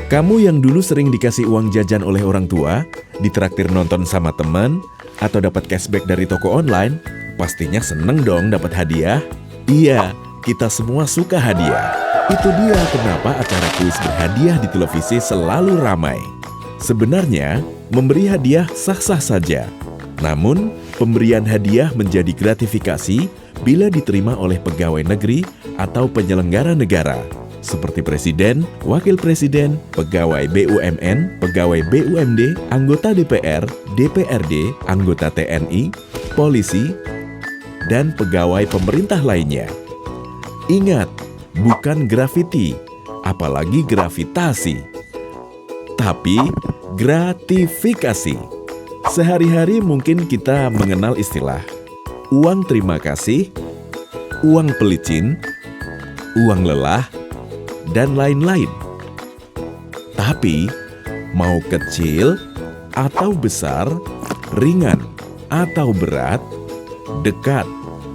Kamu yang dulu sering dikasih uang jajan oleh orang tua, ditraktir nonton sama teman, atau dapat cashback dari toko online, pastinya seneng dong dapat hadiah. Iya, kita semua suka hadiah. Itu dia kenapa acara kuis berhadiah di televisi selalu ramai. Sebenarnya, memberi hadiah sah-sah saja. Namun, pemberian hadiah menjadi gratifikasi bila diterima oleh pegawai negeri atau penyelenggara negara, seperti presiden, wakil presiden, pegawai BUMN, pegawai BUMD, anggota DPR, DPRD, anggota TNI, polisi, dan pegawai pemerintah lainnya. Ingat, bukan grafiti, apalagi gravitasi, tapi gratifikasi. Sehari-hari mungkin kita mengenal istilah uang terima kasih, uang pelicin, uang lelah, dan lain-lain. Tapi, mau kecil atau besar, ringan atau berat, dekat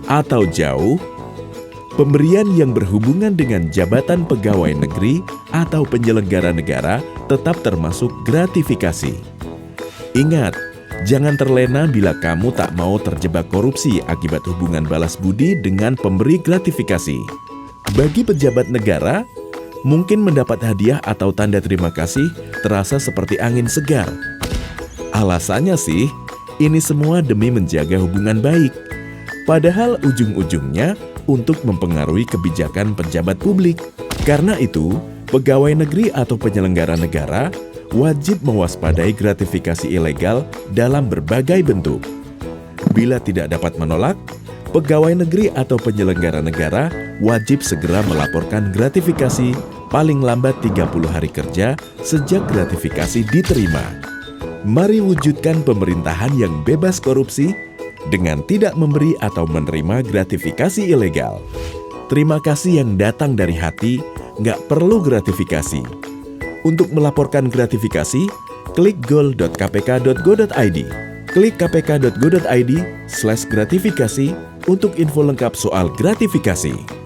atau jauh, pemberian yang berhubungan dengan jabatan pegawai negeri atau penyelenggara negara tetap termasuk gratifikasi. Ingat, jangan terlena bila kamu tak mau terjebak korupsi akibat hubungan balas budi dengan pemberi gratifikasi. Bagi pejabat negara, mungkin mendapat hadiah atau tanda terima kasih terasa seperti angin segar. Alasannya sih, ini semua demi menjaga hubungan baik. Padahal ujung-ujungnya untuk mempengaruhi kebijakan pejabat publik. Karena itu, pegawai negeri atau penyelenggara negara wajib mewaspadai gratifikasi ilegal dalam berbagai bentuk. Bila tidak dapat menolak, pegawai negeri atau penyelenggara negara wajib segera melaporkan gratifikasi paling lambat 30 hari kerja sejak gratifikasi diterima. Mari wujudkan pemerintahan yang bebas korupsi dengan tidak memberi atau menerima gratifikasi ilegal. Terima kasih yang datang dari hati, nggak perlu gratifikasi. Untuk melaporkan gratifikasi, klik gol.kpk.go.id. Klik kpk.go.id/gratifikasi untuk info lengkap soal gratifikasi.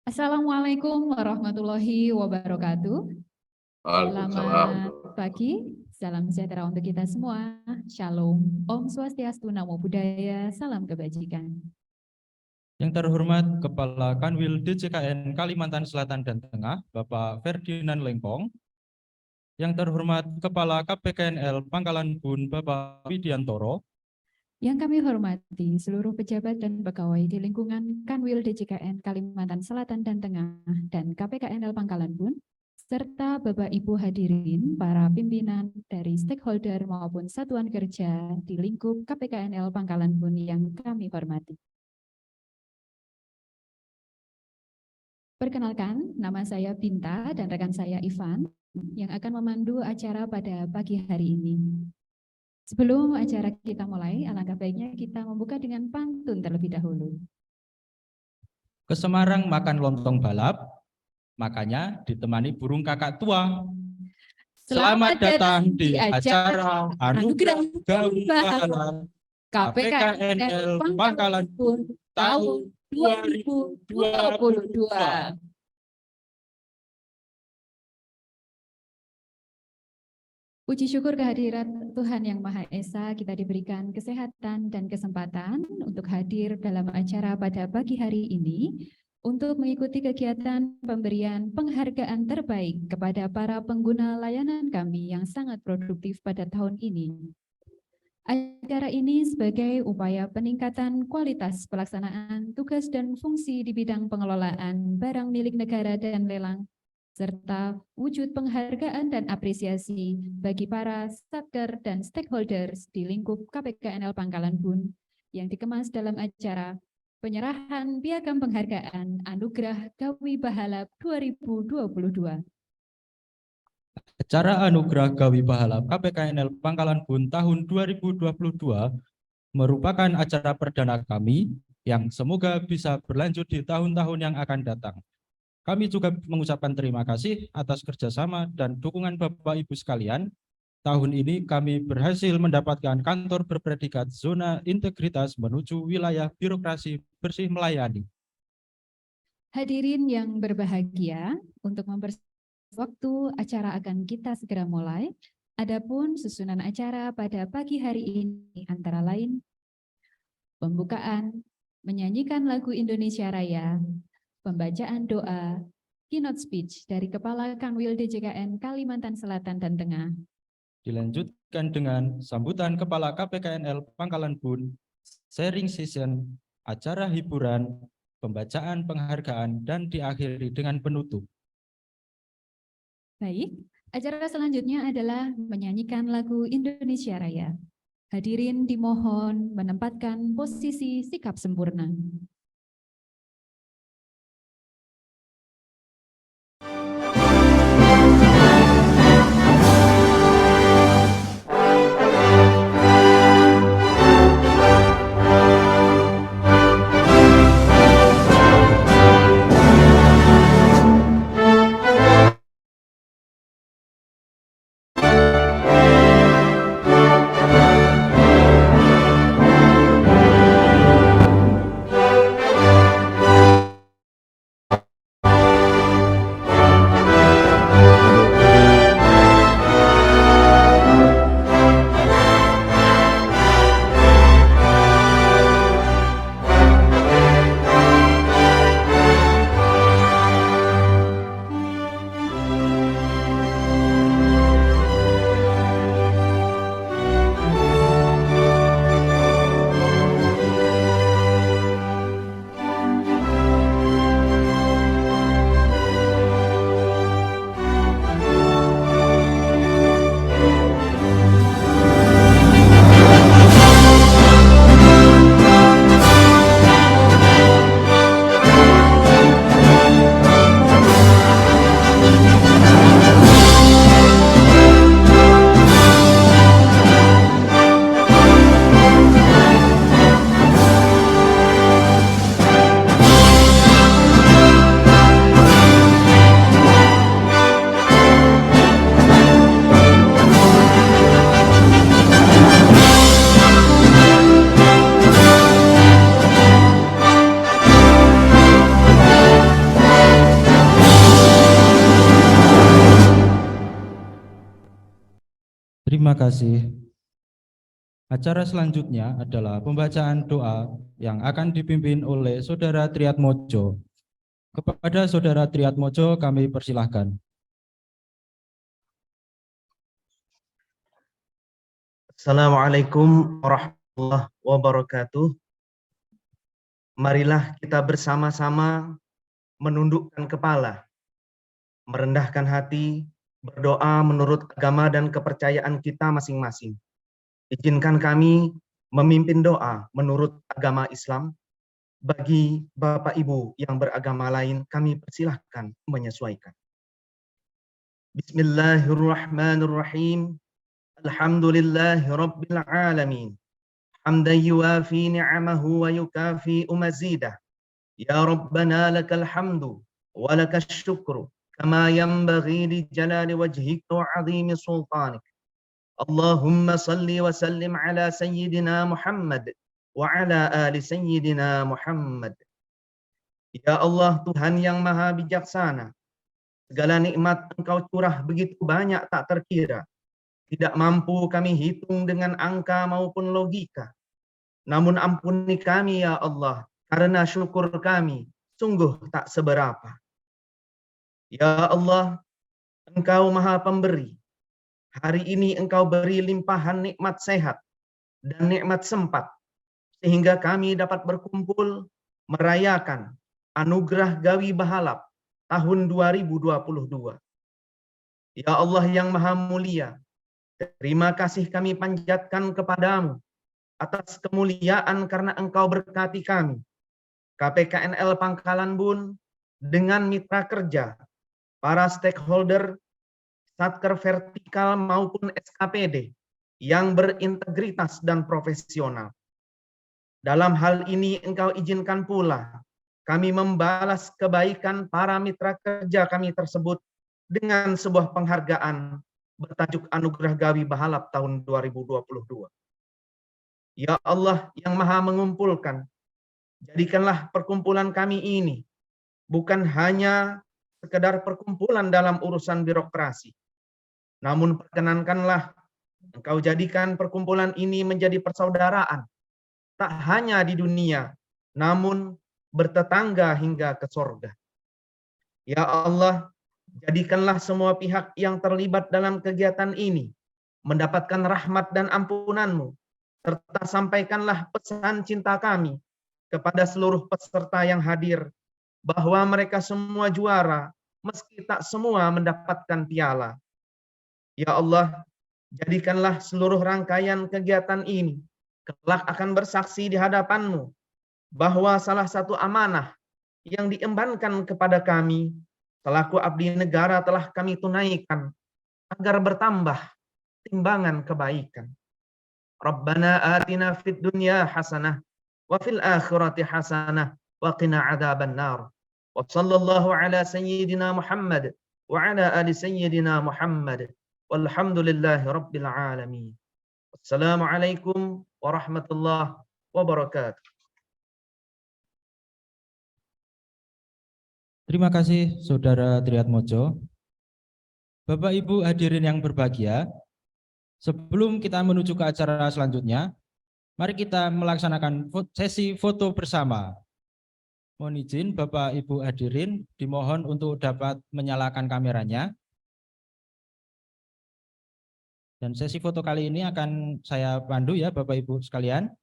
Assalamualaikum warahmatullahi wabarakatuh. Selamat pagi, salam sejahtera untuk kita semua. Shalom, Om Swastiastu, Namo Buddhaya, salam kebajikan. Yang terhormat Kepala Kanwil DJKN Kalimantan Selatan dan Tengah, Bapak Ferdinand Lengkong. Yang terhormat Kepala KPKNL Pangkalan Bun, Bapak Widiantoro. Yang kami hormati seluruh pejabat dan pegawai di lingkungan Kanwil DJKN Kalimantan Selatan dan Tengah dan KPKNL Pangkalan Bun, serta Bapak Ibu hadirin, para pimpinan dari stakeholder maupun satuan kerja di lingkup KPKNL Pangkalan Bun yang kami hormati. Perkenalkan, nama saya Binta dan rekan saya Ivan yang akan memandu acara pada pagi hari ini. Sebelum acara kita mulai, alangkah baiknya kita membuka dengan pantun terlebih dahulu. Ke Semarang makan lontong balap, makanya ditemani burung kakak tua. Selamat datang di acara Anugerah Gawi Pahala KPKNL Pangkalan Bun tahun 2022. Puji syukur kehadirat Tuhan Yang Maha Esa, kita diberikan kesehatan dan kesempatan untuk hadir dalam acara pada pagi hari ini untuk mengikuti kegiatan pemberian penghargaan terbaik kepada para pengguna layanan kami yang sangat produktif pada tahun ini. Acara ini sebagai upaya peningkatan kualitas pelaksanaan tugas dan fungsi di bidang pengelolaan barang milik negara dan lelang, serta wujud penghargaan dan apresiasi bagi para satker dan stakeholders di lingkup KPKNL Pangkalan Bun yang dikemas dalam acara penyerahan piagam penghargaan Anugerah Gawi Pahala 2022. Acara Anugerah Gawi Pahala KPKNL Pangkalan Bun tahun 2022 merupakan acara perdana kami yang semoga bisa berlanjut di tahun-tahun yang akan datang. Kami juga mengucapkan terima kasih atas kerjasama dan dukungan Bapak Ibu sekalian. Tahun ini kami berhasil mendapatkan kantor berpredikat zona integritas menuju wilayah birokrasi bersih melayani. Hadirin yang berbahagia, untuk mempersiapkan waktu acara akan kita segera mulai. Adapun susunan acara pada pagi hari ini antara lain pembukaan, menyanyikan lagu Indonesia Raya, pembacaan doa, keynote speech dari Kepala Kanwil DJKN Kalimantan Selatan dan Tengah. Dilanjutkan dengan sambutan Kepala KPKNL Pangkalan Bun, sharing session, acara hiburan, pembacaan penghargaan, dan diakhiri dengan penutup. Baik, acara selanjutnya adalah menyanyikan lagu Indonesia Raya. Hadirin dimohon menempatkan posisi sikap sempurna. Terima kasih. Acara selanjutnya adalah pembacaan doa yang akan dipimpin oleh Saudara Triatmojo. Kepada Saudara Triatmojo kami persilahkan. Assalamualaikum warahmatullahi wabarakatuh. Marilah kita bersama-sama menundukkan kepala, merendahkan hati, berdoa menurut agama dan kepercayaan kita masing-masing. Izinkan kami memimpin doa menurut agama Islam. Bagi Bapak Ibu yang beragama lain, kami persilahkan menyesuaikan. Bismillahirrahmanirrahim. Alhamdulillahi Rabbil Alamin. Hamdan yuwafi ni'amahu wa yukafi mazidah. Ya Rabbana lakal hamdu wa lakal syukru kama yanbaghi li jalali wajhika wa 'azimi sultanik. Allahumma salli wa sallim ala sayyidina Muhammad wa ala ali sayyidina Muhammad. Ya Allah, Tuhan yang maha bijaksana, segala nikmat Engkau curah begitu banyak tak terkira. Tidak mampu kami hitung dengan angka maupun logika. Namun ampuni kami ya Allah, karena syukur kami sungguh tak seberapa. Ya Allah, Engkau maha pemberi. Hari ini Engkau beri limpahan nikmat sehat dan nikmat sempat, sehingga kami dapat berkumpul merayakan anugerah Gawi Bahalap tahun 2022. Ya Allah yang maha mulia, terima kasih kami panjatkan kepadamu atas kemuliaan karena Engkau berkati kami, KPKNL Pangkalan Bun, dengan mitra kerja, para stakeholder, satker vertikal maupun SKPD yang berintegritas dan profesional. Dalam hal ini Engkau izinkan pula kami membalas kebaikan para mitra kerja kami tersebut dengan sebuah penghargaan bertajuk Anugerah Gawi Bahalap tahun 2022. Ya Allah yang maha mengumpulkan, jadikanlah perkumpulan kami ini bukan hanya sekedar perkumpulan dalam urusan birokrasi, namun perkenankanlah Engkau jadikan perkumpulan ini menjadi persaudaraan, tak hanya di dunia, namun bertetangga hingga ke sorga. Ya Allah, jadikanlah semua pihak yang terlibat dalam kegiatan ini mendapatkan rahmat dan ampunan-Mu, serta sampaikanlah pesan cinta kami kepada seluruh peserta yang hadir, bahwa mereka semua juara, meski tak semua mendapatkan piala. Ya Allah, jadikanlah seluruh rangkaian kegiatan ini kelak akan bersaksi di hadapan-Mu bahwa salah satu amanah yang diembankan kepada kami selaku abdi negara telah kami tunaikan agar bertambah timbangan kebaikan. Rabbana atina fid dunya hasanah wa fil akhirati hasanah wa qina adzaban nar. Wa sallallahu ala sayyidina Muhammad wa ala ali sayyidina Muhammad. Walhamdulillahi rabbil alamin. Wassalamualaikum warahmatullahi wabarakatuh. Terima kasih Saudara Triatmojo. Bapak Ibu hadirin yang berbahagia, sebelum kita menuju ke acara selanjutnya, mari kita melaksanakan sesi foto bersama. Mohon izin Bapak Ibu hadirin dimohon untuk dapat menyalakan kameranya. Dan sesi foto kali ini akan saya pandu ya Bapak Ibu sekalian.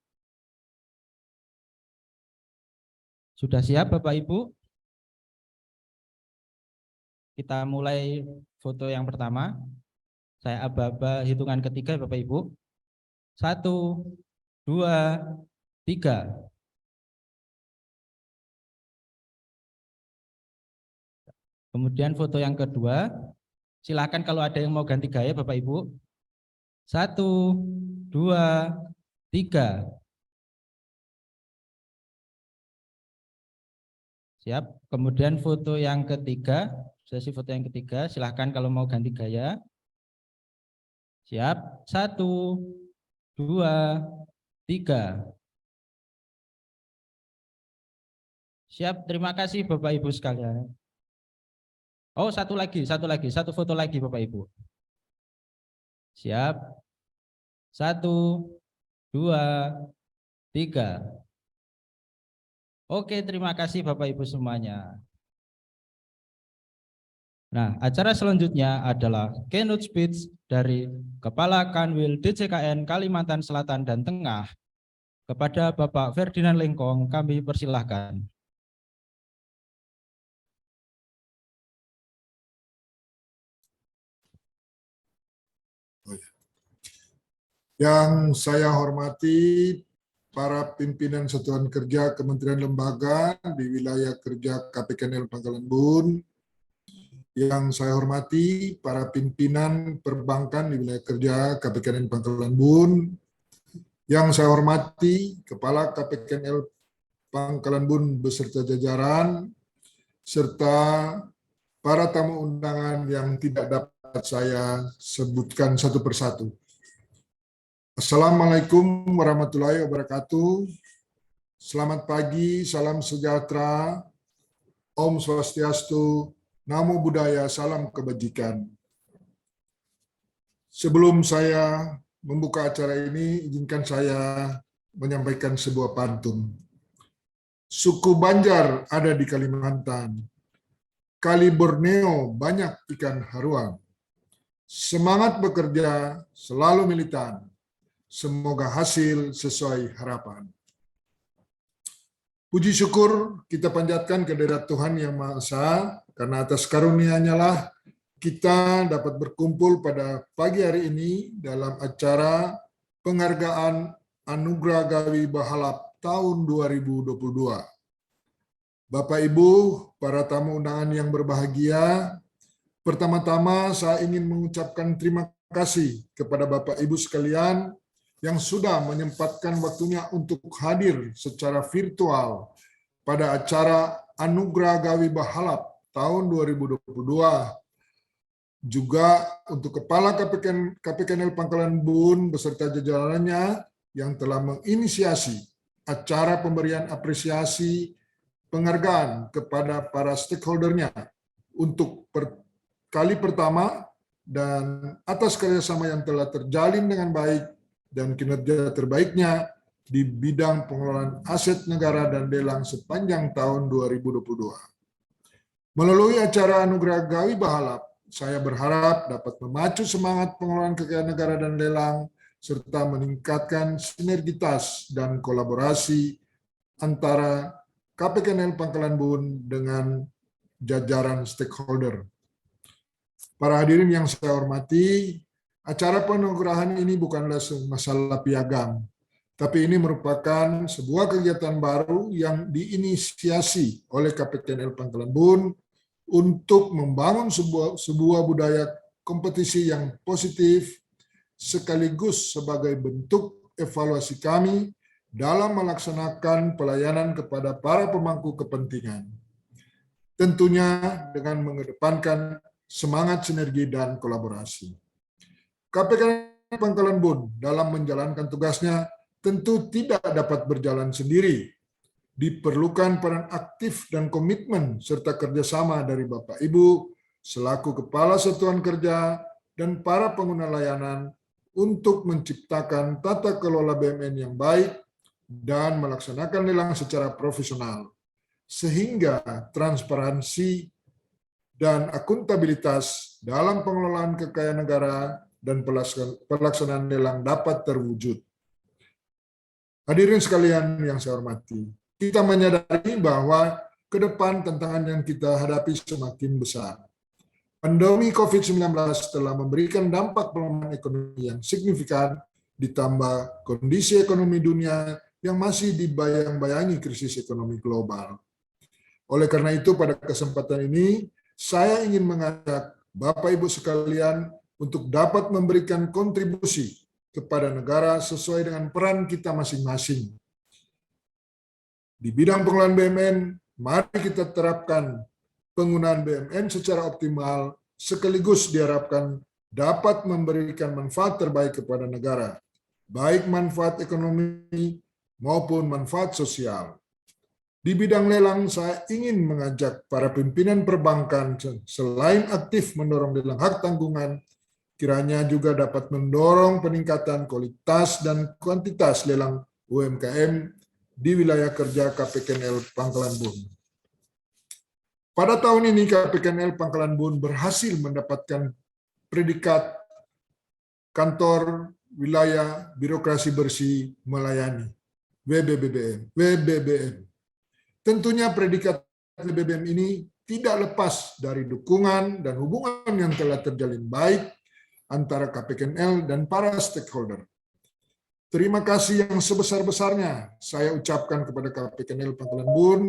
Sudah siap Bapak Ibu? Kita mulai foto yang pertama. Saya aba-aba hitungan ketiga Bapak Ibu. 1, 2, 3. Kemudian foto yang kedua. Silakan kalau ada yang mau ganti gaya Bapak Ibu. 1, 2, 3. Siap. Kemudian foto yang ketiga, sesi foto yang ketiga, silahkan kalau mau ganti gaya. Siap. 1, 2, 3. Siap. Terima kasih Bapak Ibu sekalian. Oh, satu foto lagi Bapak Ibu. Siap. 1, 2, 3. Oke, terima kasih Bapak Ibu semuanya. Nah, acara selanjutnya adalah keynote speech dari Kepala Kanwil DJKN Kalimantan Selatan dan Tengah. Kepada Bapak Ferdinand Lengkong, kami persilahkan. Yang saya hormati para pimpinan satuan kerja Kementerian Lembaga di wilayah kerja KPKNL Pangkalan Bun, yang saya hormati para pimpinan perbankan di wilayah kerja KPKNL Pangkalan Bun, yang saya hormati Kepala KPKNL Pangkalan Bun beserta jajaran, serta para tamu undangan yang tidak dapat saya sebutkan satu persatu. Assalamualaikum warahmatullahi wabarakatuh. Selamat pagi, salam sejahtera, Om Swastiastu, Namo Buddhaya, salam kebajikan. Sebelum saya membuka acara ini, izinkan saya menyampaikan sebuah pantun. Suku Banjar ada di Kalimantan, Kali Borneo banyak ikan haruan. Semangat bekerja selalu militan. Semoga hasil sesuai harapan. Puji syukur kita panjatkan kehadirat Tuhan Yang Maha Esa, karena atas karunia-Nya lah kita dapat berkumpul pada pagi hari ini dalam acara penghargaan Anugerah Gawi Bahalap tahun 2022. Bapak Ibu, para tamu undangan yang berbahagia, pertama-tama saya ingin mengucapkan terima kasih kepada Bapak Ibu sekalian yang sudah menyempatkan waktunya untuk hadir secara virtual pada acara Anugerah Gawi Bahalap tahun 2022. Juga untuk Kepala KPKNL Pangkalan Bun beserta jajarannya yang telah menginisiasi acara pemberian apresiasi penghargaan kepada para stakeholdernya untuk kali pertama, dan atas kerjasama yang telah terjalin dengan baik dan kinerja terbaiknya di bidang pengelolaan aset negara dan lelang sepanjang tahun 2022. Melalui acara Anugerah Gawi Bahalap, saya berharap dapat memacu semangat pengelolaan kekayaan negara dan lelang, serta meningkatkan sinergitas dan kolaborasi antara KPKNL Pangkalan Bun dengan jajaran stakeholder. Para hadirin yang saya hormati, acara penganugerahan ini bukanlah masalah piagam, tapi ini merupakan sebuah kegiatan baru yang diinisiasi oleh KPKNL Pangkalan Bun untuk membangun sebuah budaya kompetisi yang positif, sekaligus sebagai bentuk evaluasi kami dalam melaksanakan pelayanan kepada para pemangku kepentingan. Tentunya dengan mengedepankan semangat sinergi dan kolaborasi. KPKNL Pangkalan Bun dalam menjalankan tugasnya tentu tidak dapat berjalan sendiri. Diperlukan peran aktif dan komitmen serta kerjasama dari Bapak Ibu selaku Kepala Satuan Kerja dan para pengguna layanan untuk menciptakan tata kelola BUMN yang baik dan melaksanakan lelang secara profesional, sehingga transparansi dan akuntabilitas dalam pengelolaan kekayaan negara dan pelaksanaan lelang dapat terwujud. Hadirin sekalian yang saya hormati, kita menyadari bahwa ke depan tantangan yang kita hadapi semakin besar. Pandemi COVID-19 telah memberikan dampak pelemahan ekonomi yang signifikan, ditambah kondisi ekonomi dunia yang masih dibayang-bayangi krisis ekonomi global. Oleh karena itu, pada kesempatan ini, saya ingin mengajak Bapak Ibu sekalian untuk dapat memberikan kontribusi kepada negara sesuai dengan peran kita masing-masing. Di bidang pengelolaan BUMN, mari kita terapkan penggunaan BUMN secara optimal, sekaligus diharapkan dapat memberikan manfaat terbaik kepada negara, baik manfaat ekonomi maupun manfaat sosial. Di bidang lelang, saya ingin mengajak para pimpinan perbankan selain aktif mendorong lelang hak tanggungan, kiranya juga dapat mendorong peningkatan kualitas dan kuantitas lelang UMKM di wilayah kerja KPKNL Pangkalan Bun. Pada tahun ini KPKNL Pangkalan Bun berhasil mendapatkan predikat Kantor Wilayah Birokrasi Bersih Melayani WBBM. Tentunya predikat WBBM ini tidak lepas dari dukungan dan hubungan yang telah terjalin baik antara KPKNL dan para stakeholder. Terima kasih yang sebesar-besarnya saya ucapkan kepada KPKNL Pangkalan Bun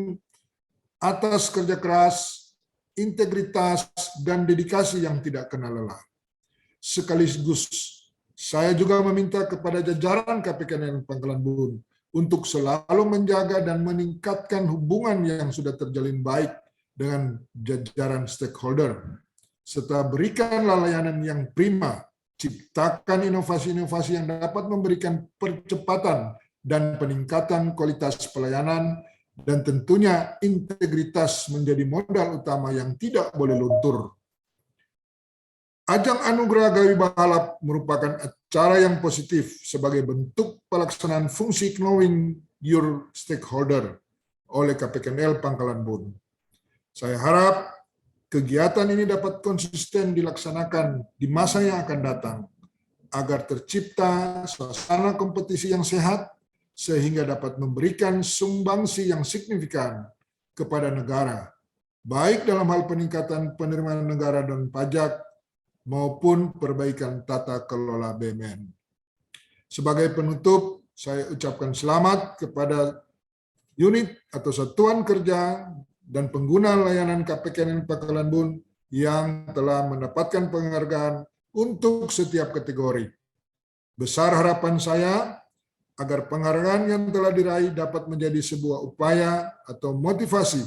atas kerja keras, integritas, dan dedikasi yang tidak kenal lelah. Sekaligus, saya juga meminta kepada jajaran KPKNL Pangkalan Bun untuk selalu menjaga dan meningkatkan hubungan yang sudah terjalin baik dengan jajaran stakeholder, serta berikanlah layanan yang prima, ciptakan inovasi-inovasi yang dapat memberikan percepatan dan peningkatan kualitas pelayanan, dan tentunya integritas menjadi modal utama yang tidak boleh luntur. Ajang Anugerah Gawi Bahalap merupakan acara yang positif sebagai bentuk pelaksanaan fungsi knowing your stakeholder oleh KPKNL Pangkalan Bun. Saya harap kegiatan ini dapat konsisten dilaksanakan di masa yang akan datang, agar tercipta suasana kompetisi yang sehat, sehingga dapat memberikan sumbangsi yang signifikan kepada negara, baik dalam hal peningkatan penerimaan negara dan pajak, maupun perbaikan tata kelola BUMN. Sebagai penutup, saya ucapkan selamat kepada unit atau satuan kerja dan pengguna layanan KPKNL Pangkalan Bun yang telah mendapatkan penghargaan untuk setiap kategori. Besar harapan saya agar penghargaan yang telah diraih dapat menjadi sebuah upaya atau motivasi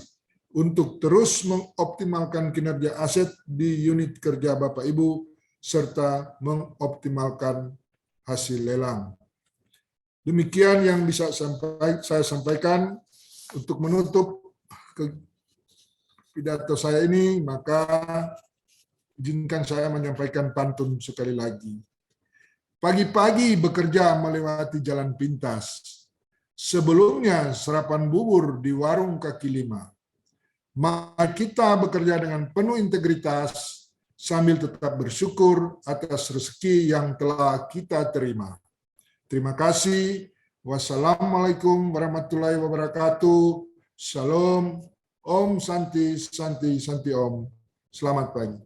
untuk terus mengoptimalkan kinerja aset di unit kerja Bapak Ibu, serta mengoptimalkan hasil lelang. Demikian yang bisa saya sampaikan. Untuk menutup pidato saya ini, maka izinkan saya menyampaikan pantun sekali lagi. Pagi-pagi bekerja melewati jalan pintas, sebelumnya sarapan bubur di warung kaki lima. Mari kita bekerja dengan penuh integritas sambil tetap bersyukur atas rezeki yang telah kita terima. Terima kasih. Wassalamualaikum warahmatullahi wabarakatuh. Shalom. Om Santi Santi Santi Om. Selamat pagi.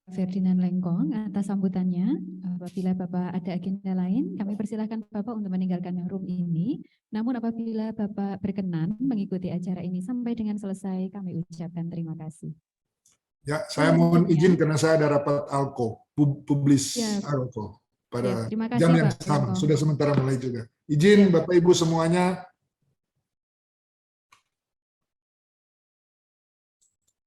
Ferdinand Lengkong atas sambutannya. Apabila Bapak ada agenda lain, kami persilahkan Bapak untuk meninggalkan room ini. Namun apabila Bapak berkenan mengikuti acara ini sampai dengan selesai, kami ucapkan terima kasih. Ya, saya mohon izin karena saya ada rapat ALKO, publis Ya. ALKO pada Terima kasih, jam yang Pak sama. Lengkong. Sudah sementara mulai juga. Izin Bapak Ibu semuanya.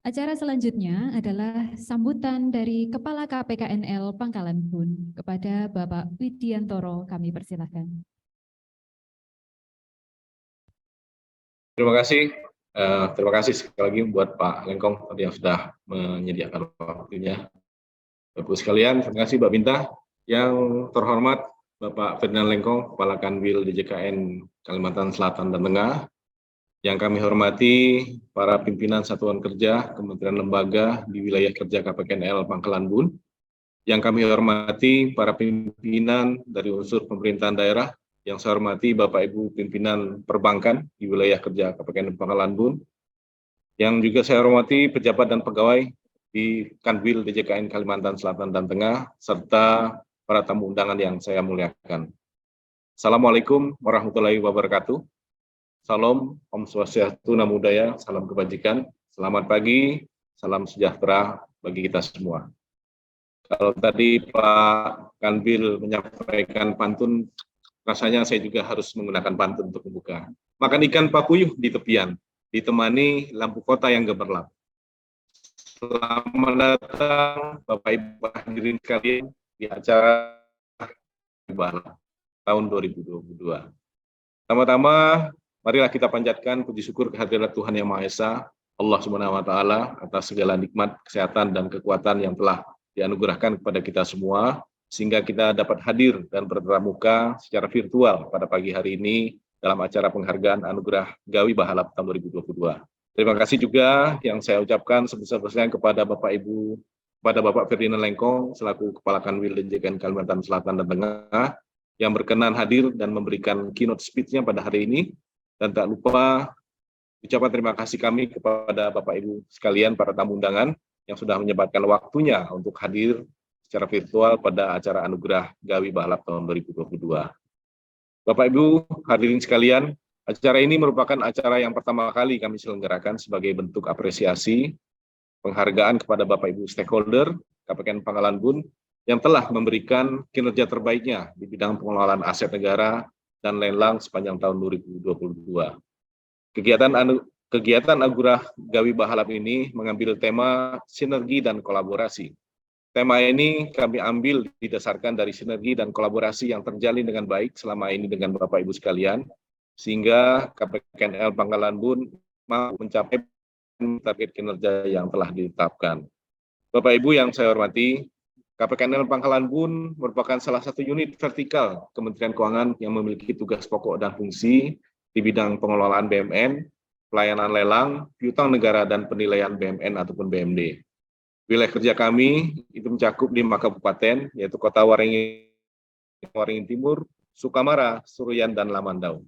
Acara selanjutnya adalah sambutan dari Kepala KPKNL Pangkalan Bun kepada Bapak Widiantoro. Kami persilahkan. Terima kasih. Terima kasih sekali lagi buat Pak Lengkong tadi yang sudah menyediakan waktunya. Bapak sekalian, terima kasih Mbak Binta. Yang terhormat Bapak Ferdinand Lengkong, Kepala Kanwil DJKN Kalimantan Selatan dan Tengah. Yang kami hormati para pimpinan satuan kerja Kementerian Lembaga di wilayah kerja KPKNL Pangkalan Bun. Yang kami hormati para pimpinan dari unsur pemerintahan daerah. Yang saya hormati Bapak Ibu pimpinan perbankan di wilayah kerja KPKNL Pangkalan Bun. Yang juga saya hormati pejabat dan pegawai di Kanwil DJKN Kalimantan Selatan dan Tengah, serta para tamu undangan yang saya muliakan. Assalamualaikum warahmatullahi wabarakatuh. Salam, Om Swastiastu, Namo Buddhaya, salam kebajikan, selamat pagi, salam sejahtera bagi kita semua. Kalau tadi Pak Kanwil menyampaikan pantun, rasanya saya juga harus menggunakan pantun untuk membuka. Makan ikan pakuyuh di tepian, ditemani lampu kota yang gemerlap. Selamat datang Bapak Ibu hadirin sekalian di acara Bahalap tahun 2022. Pertama-tama, marilah kita panjatkan puji syukur kehadirat Tuhan Yang Maha Esa, Allah Subhanahu wa Ta'ala, atas segala nikmat, kesehatan, dan kekuatan yang telah dianugerahkan kepada kita semua, sehingga kita dapat hadir dan bertatap muka secara virtual pada pagi hari ini dalam acara penghargaan Anugerah Gawi Bahalap tahun 2022. Terima kasih juga yang saya ucapkan sebesar-besarnya kepada Bapak Ibu, kepada Bapak Ferdinand Lengkong, selaku Kepala Kanwil DJKN Kalimantan Selatan dan Tengah, yang berkenan hadir dan memberikan keynote speech-nya pada hari ini. Dan tak lupa ucapan terima kasih kami kepada Bapak Ibu sekalian, para tamu undangan yang sudah menyempatkan waktunya untuk hadir secara virtual pada acara Anugerah Gawi Bahlap tahun 2022. Bapak Ibu hadirin sekalian, acara ini merupakan acara yang pertama kali kami selenggarakan sebagai bentuk apresiasi penghargaan kepada Bapak Ibu stakeholder KPKN Pangkalan Bun yang telah memberikan kinerja terbaiknya di bidang pengelolaan aset negara dan lelang sepanjang tahun 2022. Kegiatan Anugerah Gawi Bahlap ini mengambil tema sinergi dan kolaborasi. Tema ini kami ambil didasarkan dari sinergi dan kolaborasi yang terjalin dengan baik selama ini dengan Bapak Ibu sekalian, sehingga KPKNL Pangkalan Bun mampu mencapai target kinerja yang telah ditetapkan. Bapak Ibu yang saya hormati, KPKNL Pangkalan Bun merupakan salah satu unit vertikal Kementerian Keuangan yang memiliki tugas pokok dan fungsi di bidang pengelolaan BMN, pelayanan lelang, piutang negara, dan penilaian BMN ataupun BMD. Wilayah kerja kami itu mencakup 5 kabupaten, yaitu Kota Waringin Timur, Sukamara, Suruyan, dan Lamandau.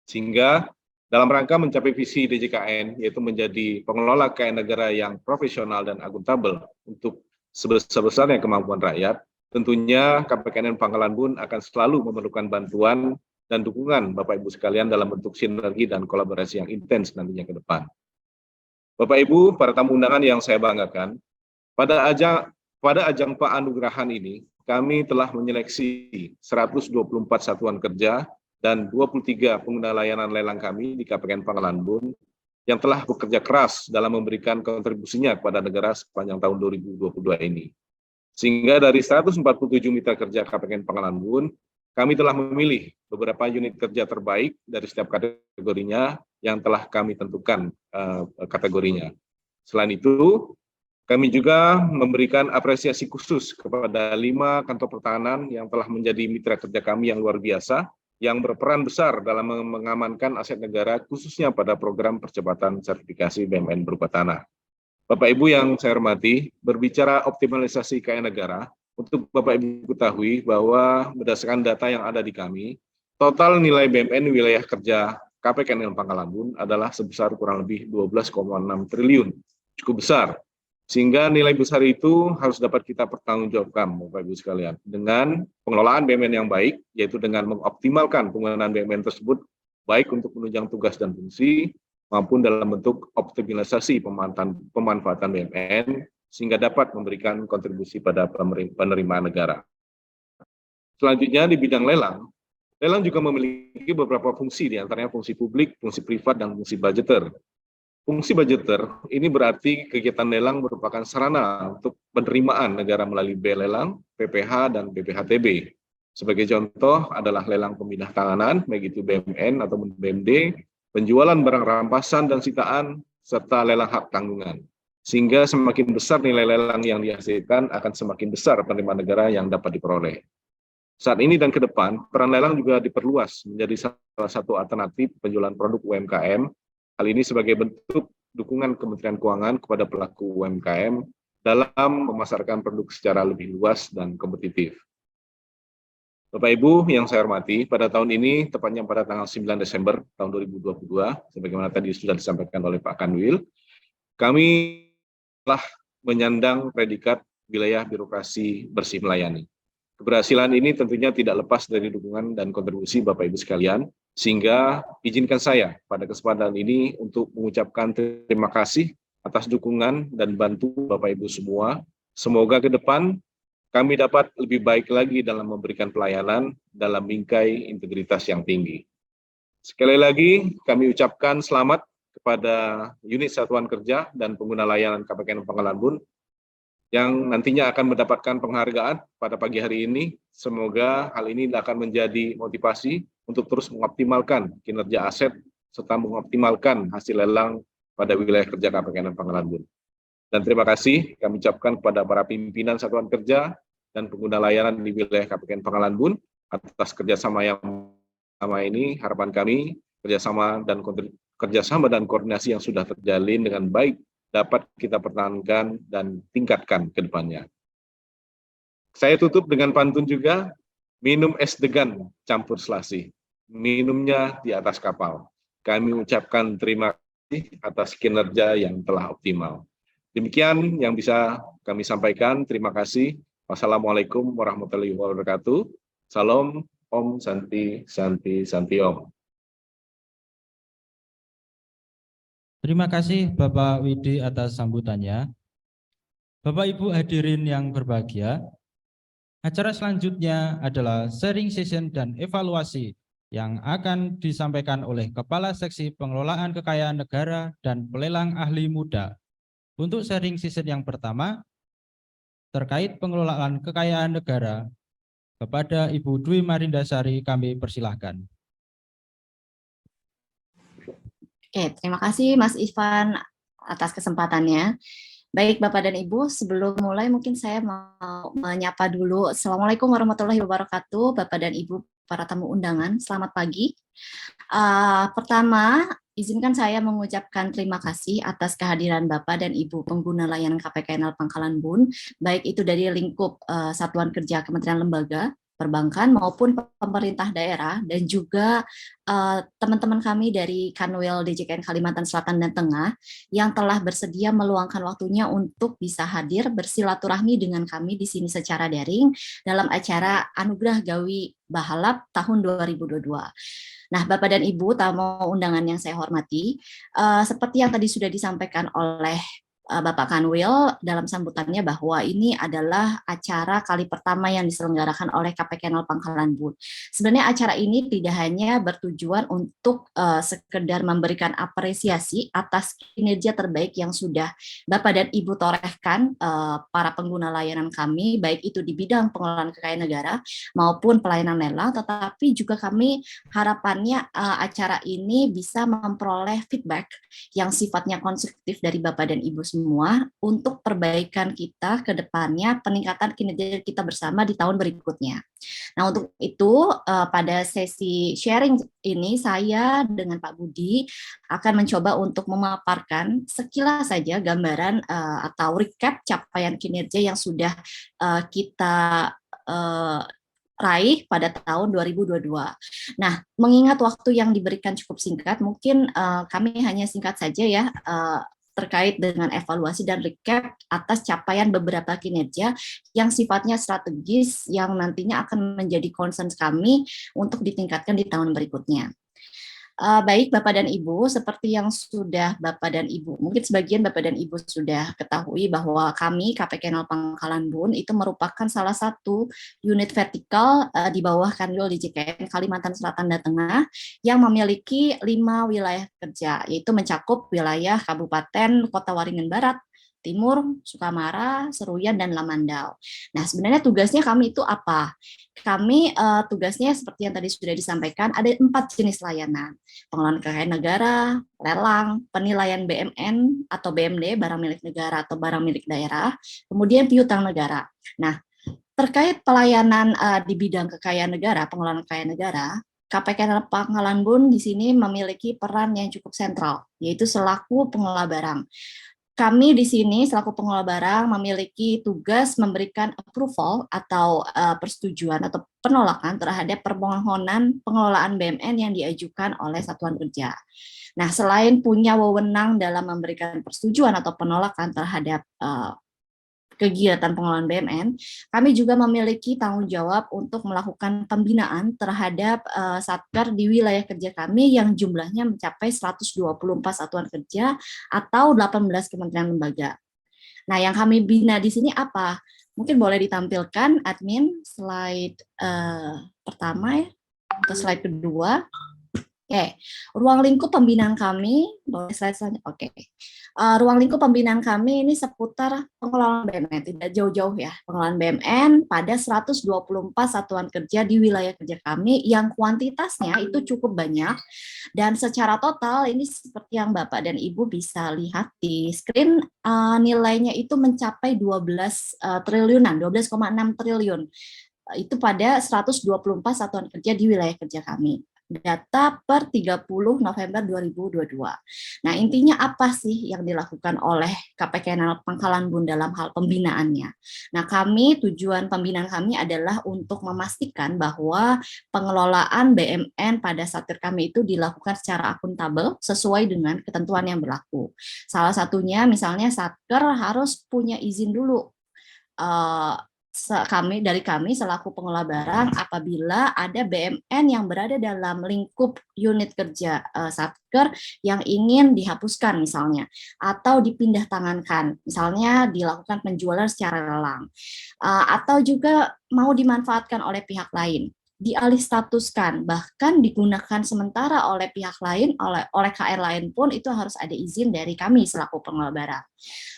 Sehingga dalam rangka mencapai visi DJKN, yaitu menjadi pengelola kekayaan negara yang profesional dan akuntabel untuk sebesar-besarnya kemampuan rakyat, tentunya KPKN Pangkalan Bun akan selalu memerlukan bantuan dan dukungan Bapak Ibu sekalian dalam bentuk sinergi dan kolaborasi yang intens nantinya ke depan. Bapak Ibu, para tamu undangan yang saya banggakan, pada ajang penganugerahan ini, kami telah menyeleksi 124 satuan kerja dan 23 pengguna layanan lelang kami di KPKN Pangkalan Bun yang telah bekerja keras dalam memberikan kontribusinya kepada negara sepanjang tahun 2022 ini. Sehingga dari 147 mitra kerja KPKN Pangkalan Bun, kami telah memilih beberapa unit kerja terbaik dari setiap kategorinya yang telah kami tentukan kategorinya. Selain itu, kami juga memberikan apresiasi khusus kepada 5 kantor pertahanan yang telah menjadi mitra kerja kami yang luar biasa, yang berperan besar dalam mengamankan aset negara, khususnya pada program percepatan sertifikasi BMN berupa tanah. Bapak Ibu yang saya hormati, berbicara optimalisasi kekayaan negara, untuk Bapak Ibu ketahui bahwa berdasarkan data yang ada di kami, total nilai BMN wilayah kerja KPKN Pangkalan Bun adalah sebesar kurang lebih 12,6 triliun, cukup besar. Sehingga nilai besar itu harus dapat kita pertanggungjawabkan, Bapak Ibu sekalian, dengan pengelolaan BMN yang baik, yaitu dengan mengoptimalkan penggunaan BMN tersebut, baik untuk menunjang tugas dan fungsi, maupun dalam bentuk optimalisasi pemanfaatan BMN, sehingga dapat memberikan kontribusi pada penerimaan negara. Selanjutnya di bidang lelang, lelang juga memiliki beberapa fungsi, diantaranya fungsi publik, fungsi privat, dan fungsi budgeter. Fungsi budgeter ini berarti kegiatan lelang merupakan sarana untuk penerimaan negara melalui lelang, PPH, dan BPHTB. Sebagai contoh adalah lelang pemindah tanganan, baik itu BMN atau BMD, penjualan barang rampasan dan sitaan, serta lelang hak tanggungan. Sehingga semakin besar nilai lelang yang dihasilkan, akan semakin besar penerimaan negara yang dapat diperoleh. Saat ini dan ke depan, peran lelang juga diperluas menjadi salah satu alternatif penjualan produk UMKM. Hal ini sebagai bentuk dukungan Kementerian Keuangan kepada pelaku UMKM dalam memasarkan produk secara lebih luas dan kompetitif. Bapak Ibu yang saya hormati, pada tahun ini, tepatnya pada tanggal 9 Desember tahun 2022, sebagaimana tadi sudah disampaikan oleh Pak Kanwil, kami telah menyandang predikat wilayah birokrasi bersih melayani. Keberhasilan ini tentunya tidak lepas dari dukungan dan kontribusi Bapak Ibu sekalian, sehingga izinkan saya pada kesempatan ini untuk mengucapkan terima kasih atas dukungan dan bantu Bapak Ibu semua. Semoga ke depan kami dapat lebih baik lagi dalam memberikan pelayanan dalam bingkai integritas yang tinggi. Sekali lagi kami ucapkan selamat kepada unit satuan kerja dan pengguna layanan KPKN Pangkalan Bun yang nantinya akan mendapatkan penghargaan pada pagi hari ini. Semoga hal ini akan menjadi motivasi untuk terus mengoptimalkan kinerja aset serta mengoptimalkan hasil lelang pada wilayah kerja KPKN Pangkalan Bun. Dan terima kasih kami ucapkan kepada para pimpinan satuan kerja dan pengguna layanan di wilayah KPKN Pangkalan Bun atas kerjasama yang selama ini. Harapan kami kerjasama dan koordinasi yang sudah terjalin dengan baik dapat kita pertahankan dan tingkatkan ke depannya. Saya tutup dengan pantun juga, minum es degan campur selasi, minumnya di atas kapal. Kami ucapkan terima kasih atas kinerja yang telah optimal. Demikian yang bisa kami sampaikan. Terima kasih. Wassalamualaikum warahmatullahi wabarakatuh. Salam, Om Santi, Santi, Santi Om. Terima kasih Bapak Widi atas sambutannya. Bapak Ibu hadirin yang berbahagia, acara selanjutnya adalah sharing session dan evaluasi yang akan disampaikan oleh Kepala Seksi Pengelolaan Kekayaan Negara dan Pelelang Ahli Muda. Untuk sharing session yang pertama, terkait pengelolaan kekayaan negara, kepada Ibu Dwi Marindasari kami persilahkan. Oke, terima kasih Mas Ivan atas kesempatannya. Baik Bapak dan Ibu, sebelum mulai mungkin saya mau menyapa dulu. Assalamualaikum warahmatullahi wabarakatuh, Bapak dan Ibu para tamu undangan, selamat pagi. Pertama, izinkan saya mengucapkan terima kasih atas kehadiran Bapak dan Ibu pengguna layanan KPKNL Pangkalan Bun, baik itu dari lingkup Satuan Kerja Kementerian Lembaga, perbankan maupun pemerintah daerah, dan juga teman-teman kami dari Kanwil DJKN Kalimantan Selatan dan Tengah yang telah bersedia meluangkan waktunya untuk bisa hadir bersilaturahmi dengan kami di sini secara daring dalam acara Anugerah Gawi Bahalap tahun 2022. Nah, Bapak dan Ibu tamu undangan yang saya hormati, seperti yang tadi sudah disampaikan oleh Bapak Kanwil dalam sambutannya bahwa ini adalah acara kali pertama yang diselenggarakan oleh KPKNL Pangkalan Bun. Sebenarnya acara ini tidak hanya bertujuan untuk sekedar memberikan apresiasi atas kinerja terbaik yang sudah Bapak dan Ibu torehkan para pengguna layanan kami, baik itu di bidang pengelolaan kekayaan negara maupun pelayanan lelang, tetapi juga kami harapannya acara ini bisa memperoleh feedback yang sifatnya konstruktif dari Bapak dan Ibu semua untuk perbaikan kita ke depannya, peningkatan kinerja kita bersama di tahun berikutnya. Nah, untuk itu pada sesi sharing ini saya dengan Pak Budi akan mencoba untuk memaparkan sekilas saja gambaran atau recap capaian kinerja yang sudah kita raih pada tahun 2022. Nah, mengingat waktu yang diberikan cukup singkat, mungkin kami hanya singkat saja ya terkait dengan evaluasi dan recap atas capaian beberapa kinerja yang sifatnya strategis yang nantinya akan menjadi concern kami untuk ditingkatkan di tahun berikutnya. Baik Bapak dan Ibu, seperti yang sudah Bapak dan Ibu, mungkin sebagian Bapak dan Ibu sudah ketahui bahwa kami KPKNL Pangkalan Bun itu merupakan salah satu unit vertikal di bawah Kanwil DJKN Kalimantan Selatan dan Tengah yang memiliki 5 wilayah kerja, yaitu mencakup wilayah Kabupaten Kota Waringin Barat, Timur, Sukamara, Seruyan, dan Lamandau. Nah, sebenarnya tugasnya kami itu apa? Kami tugasnya seperti yang tadi sudah disampaikan, ada 4 jenis layanan. Pengelolaan kekayaan negara, lelang, penilaian BMN atau BMD, barang milik negara atau barang milik daerah, kemudian piutang negara. Nah, terkait pelayanan di bidang kekayaan negara, pengelolaan kekayaan negara, KPKNL Pangkalan Bun di sini memiliki peran yang cukup sentral, yaitu selaku pengelola barang. Kami di sini selaku pengelola barang memiliki tugas memberikan approval atau persetujuan atau penolakan terhadap permohonan pengelolaan BMN yang diajukan oleh Satuan Kerja. Nah, selain punya wewenang dalam memberikan persetujuan atau penolakan terhadap kegiatan pengelolaan BMN, kami juga memiliki tanggung jawab untuk melakukan pembinaan terhadap satker di wilayah kerja kami yang jumlahnya mencapai 124 satuan kerja atau 18 kementerian lembaga. Nah, yang kami bina di sini apa? Mungkin boleh ditampilkan admin slide pertama ya, atau slide kedua. Oke, ruang lingkup pembinaan kami, boleh slide selanjutnya. Oke, ruang lingkup pembinaan kami ini seputar pengelolaan BMN, tidak jauh-jauh ya, pengelolaan BMN pada 124 satuan kerja di wilayah kerja kami yang kuantitasnya itu cukup banyak, dan secara total ini seperti yang Bapak dan Ibu bisa lihat di screen, nilainya itu mencapai 12 triliunan, 12,6 triliun, itu pada 124 satuan kerja di wilayah kerja kami. Data per 30 November 2022. Nah, intinya apa sih yang dilakukan oleh KPKNL Pangkalan Bun dalam hal pembinaannya? Nah, tujuan pembinaan kami adalah untuk memastikan bahwa pengelolaan BMN pada satker kami itu dilakukan secara akuntabel sesuai dengan ketentuan yang berlaku. Salah satunya misalnya satker harus punya izin dulu dari kami selaku pengelola barang apabila ada BMN yang berada dalam lingkup unit kerja Satker yang ingin dihapuskan misalnya atau dipindah tangankan, misalnya dilakukan penjualan secara lelang atau juga mau dimanfaatkan oleh pihak lain, dialih statuskan, bahkan digunakan sementara oleh pihak lain, oleh KR lain pun itu harus ada izin dari kami selaku pengelola barang.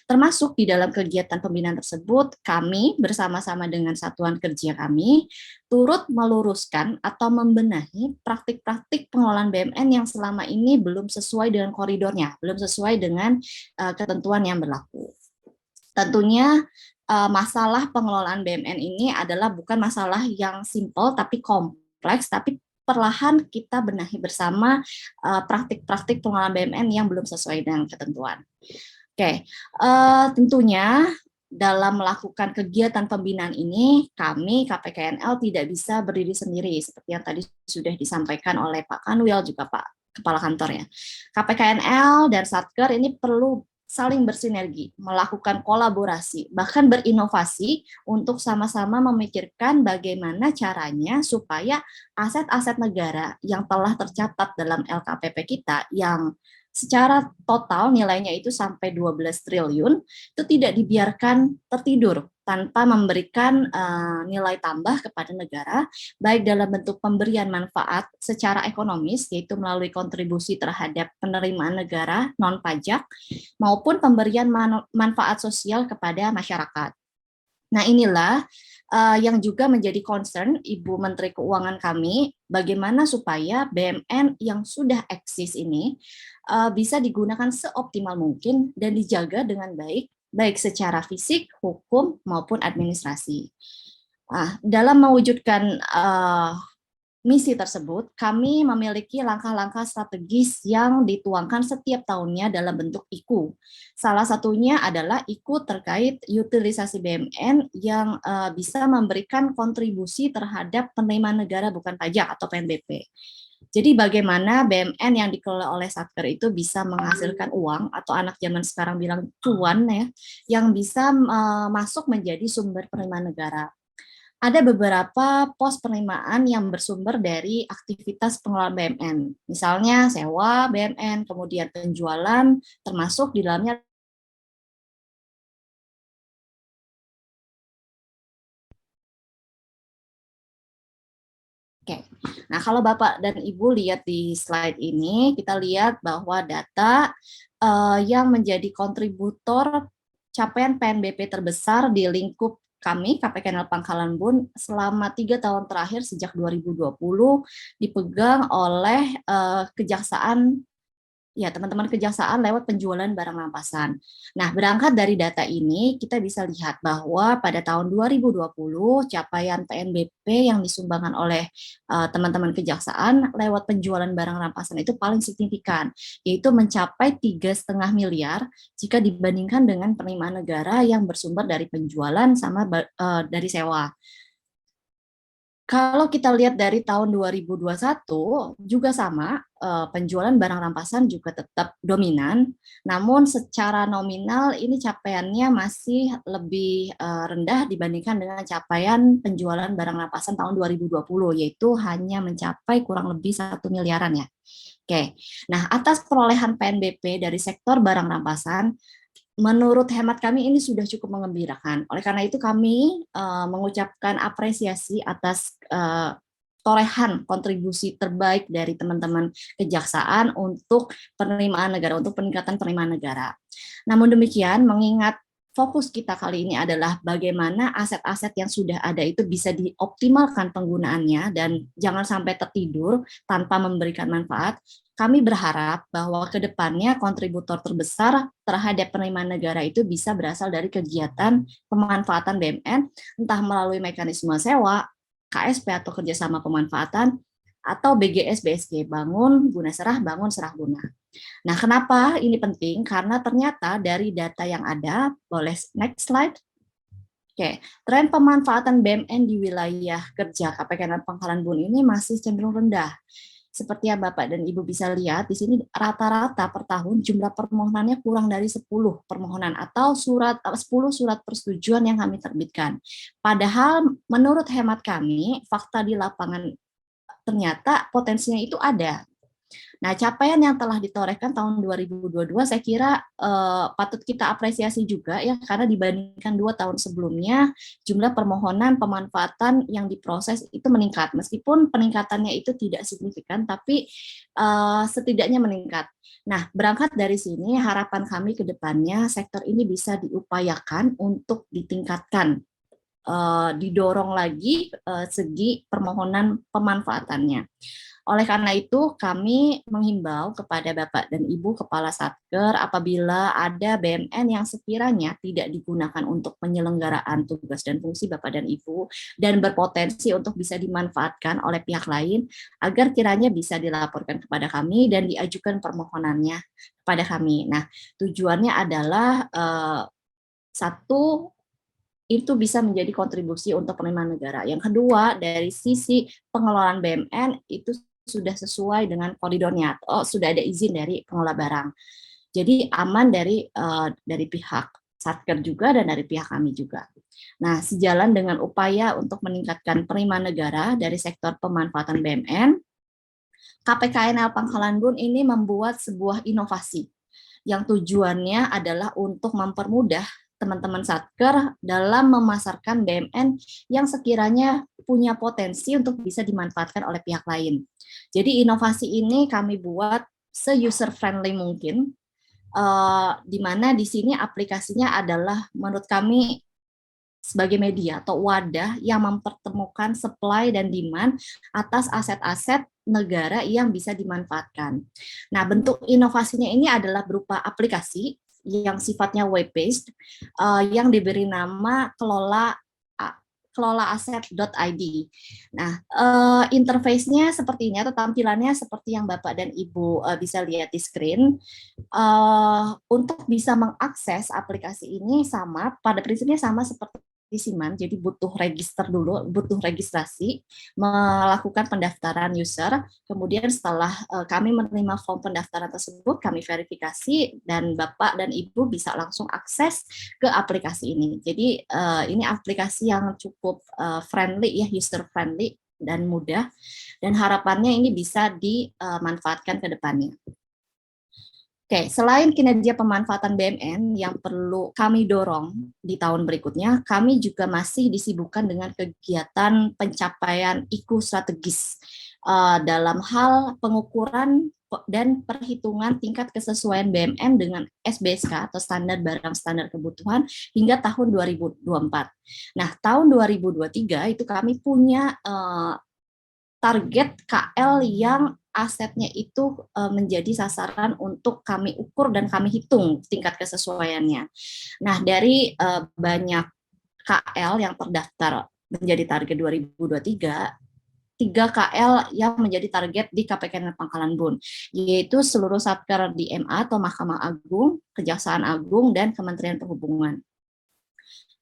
Termasuk di dalam kegiatan pembinaan tersebut, kami bersama-sama dengan satuan kerja kami turut meluruskan atau membenahi praktik-praktik pengelolaan BMN yang selama ini belum sesuai dengan koridornya, belum sesuai dengan ketentuan yang berlaku. Tentunya masalah pengelolaan BMN ini adalah bukan masalah yang simpel tapi kompleks, tapi perlahan kita benahi bersama praktik-praktik pengelolaan BMN yang belum sesuai dengan ketentuan. Oke, tentunya dalam melakukan kegiatan pembinaan ini, kami KPKNL tidak bisa berdiri sendiri, seperti yang tadi sudah disampaikan oleh Pak Kanwil, juga Pak Kepala Kantornya. KPKNL dan Satker ini perlu saling bersinergi, melakukan kolaborasi, bahkan berinovasi untuk sama-sama memikirkan bagaimana caranya supaya aset-aset negara yang telah tercatat dalam LKPP kita yang secara total nilainya itu sampai 12 triliun itu tidak dibiarkan tertidur tanpa memberikan nilai tambah kepada negara, baik dalam bentuk pemberian manfaat secara ekonomis, yaitu melalui kontribusi terhadap penerimaan negara non-pajak, maupun pemberian manfaat sosial kepada masyarakat. Nah inilah yang juga menjadi concern Ibu Menteri Keuangan kami, bagaimana supaya BMN yang sudah eksis ini bisa digunakan seoptimal mungkin dan dijaga dengan baik, baik secara fisik, hukum, maupun administrasi. Dalam mewujudkan misi tersebut, kami memiliki langkah-langkah strategis yang dituangkan setiap tahunnya dalam bentuk IKU. Salah satunya adalah IKU terkait utilisasi BMN yang bisa memberikan kontribusi terhadap penerimaan negara bukan pajak atau PNBP. Jadi bagaimana BMN yang dikelola oleh Satker itu bisa menghasilkan uang atau anak zaman sekarang bilang cuan ya, yang bisa masuk menjadi sumber penerimaan negara. Ada beberapa pos penerimaan yang bersumber dari aktivitas pengelolaan BMN. Misalnya sewa BMN, kemudian penjualan, termasuk di dalamnya Oke, nah kalau Bapak dan Ibu lihat di slide ini, kita lihat bahwa data yang menjadi kontributor capaian PNBP terbesar di lingkup kami, KPKNL Pangkalan Bun, selama 3 tahun terakhir sejak 2020 dipegang oleh Kejaksaan, ya teman-teman Kejaksaan lewat penjualan barang rampasan. Nah, berangkat dari data ini, kita bisa lihat bahwa pada tahun 2020, capaian PNBP yang disumbangkan oleh teman-teman Kejaksaan lewat penjualan barang rampasan itu paling signifikan, yaitu mencapai 3,5 miliar jika dibandingkan dengan penerimaan negara yang bersumber dari penjualan sama dari sewa. Kalau kita lihat dari tahun 2021 juga sama, penjualan barang rampasan juga tetap dominan, namun secara nominal ini capaiannya masih lebih rendah dibandingkan dengan capaian penjualan barang rampasan tahun 2020, yaitu hanya mencapai kurang lebih 1 miliaran ya. Oke, nah atas perolehan PNBP dari sektor barang rampasan, menurut hemat kami ini sudah cukup mengembirakan. Oleh karena itu kami mengucapkan apresiasi atas torehan kontribusi terbaik dari teman-teman Kejaksaan untuk penerimaan negara, untuk peningkatan penerimaan negara. Namun demikian, mengingat fokus kita kali ini adalah bagaimana aset-aset yang sudah ada itu bisa dioptimalkan penggunaannya dan jangan sampai tertidur tanpa memberikan manfaat, kami berharap bahwa ke depannya kontributor terbesar terhadap penerimaan negara itu bisa berasal dari kegiatan pemanfaatan BMN, entah melalui mekanisme sewa, KSP atau kerjasama pemanfaatan, atau BGS BSG, bangun guna serah, bangun serah guna. Nah, kenapa ini penting? Karena ternyata dari data yang ada, boleh next slide. Oke, tren pemanfaatan BMN di wilayah kerja KPKNL Pangkalan Bun ini masih cenderung rendah. seperti yang Bapak dan Ibu bisa lihat di sini rata-rata per tahun jumlah permohonannya kurang dari 10 permohonan atau 10 surat persetujuan yang kami terbitkan. Padahal menurut hemat kami, fakta di lapangan ternyata potensinya itu ada. Nah, capaian yang telah ditorehkan tahun 2022 saya kira patut kita apresiasi juga ya, karena dibandingkan 2 tahun sebelumnya jumlah permohonan pemanfaatan yang diproses itu meningkat. Meskipun peningkatannya itu tidak signifikan, tapi setidaknya meningkat. Nah, berangkat dari sini harapan kami ke depannya sektor ini bisa diupayakan untuk ditingkatkan, didorong lagi segi permohonan pemanfaatannya. Oleh karena itu, kami menghimbau kepada Bapak dan Ibu Kepala Satker apabila ada BMN yang sekiranya tidak digunakan untuk penyelenggaraan tugas dan fungsi Bapak dan Ibu dan berpotensi untuk bisa dimanfaatkan oleh pihak lain, agar kiranya bisa dilaporkan kepada kami dan diajukan permohonannya kepada kami. Nah, tujuannya adalah satu, itu bisa menjadi kontribusi untuk penerimaan negara. Yang kedua, dari sisi pengelolaan BMN itu sudah sesuai dengan koridornya, atau sudah ada izin dari pengelola barang. Jadi aman dari pihak Satker juga dan dari pihak kami juga. Nah, sejalan dengan upaya untuk meningkatkan penerimaan negara dari sektor pemanfaatan BMN, KPKNL Pangkalan Bun ini membuat sebuah inovasi yang tujuannya adalah untuk mempermudah teman-teman Satker dalam memasarkan BMN yang sekiranya punya potensi untuk bisa dimanfaatkan oleh pihak lain. Jadi inovasi ini kami buat se-user friendly mungkin, di mana di sini aplikasinya adalah menurut kami sebagai media atau wadah yang mempertemukan supply dan demand atas aset-aset negara yang bisa dimanfaatkan. Nah, bentuk inovasinya ini adalah berupa aplikasi yang sifatnya web-based, yang diberi nama kelolaaset.id. Nah, interface-nya sepertinya atau tampilannya seperti yang Bapak dan Ibu bisa lihat di screen. Untuk bisa mengakses aplikasi ini pada prinsipnya sama seperti SIMAN, jadi butuh register dulu, butuh registrasi, melakukan pendaftaran user, kemudian setelah kami menerima form pendaftaran tersebut, kami verifikasi, dan Bapak dan Ibu bisa langsung akses ke aplikasi ini. Jadi ini aplikasi yang cukup friendly ya, user friendly dan mudah, dan harapannya ini bisa dimanfaatkan ke depannya. Oke, selain kinerja pemanfaatan BMN yang perlu kami dorong di tahun berikutnya, kami juga masih disibukkan dengan kegiatan pencapaian IKU strategis dalam hal pengukuran dan perhitungan tingkat kesesuaian BMN dengan SBSK atau standar barang standar kebutuhan hingga tahun 2024. Nah, tahun 2023 itu kami punya target KL yang asetnya itu menjadi sasaran untuk kami ukur dan kami hitung tingkat kesesuaiannya. Nah, dari banyak KL yang terdaftar menjadi target 2023, 3 KL yang menjadi target di KPKN Pangkalan Bun, yaitu seluruh Satker di MA atau Mahkamah Agung, Kejaksaan Agung, dan Kementerian Perhubungan.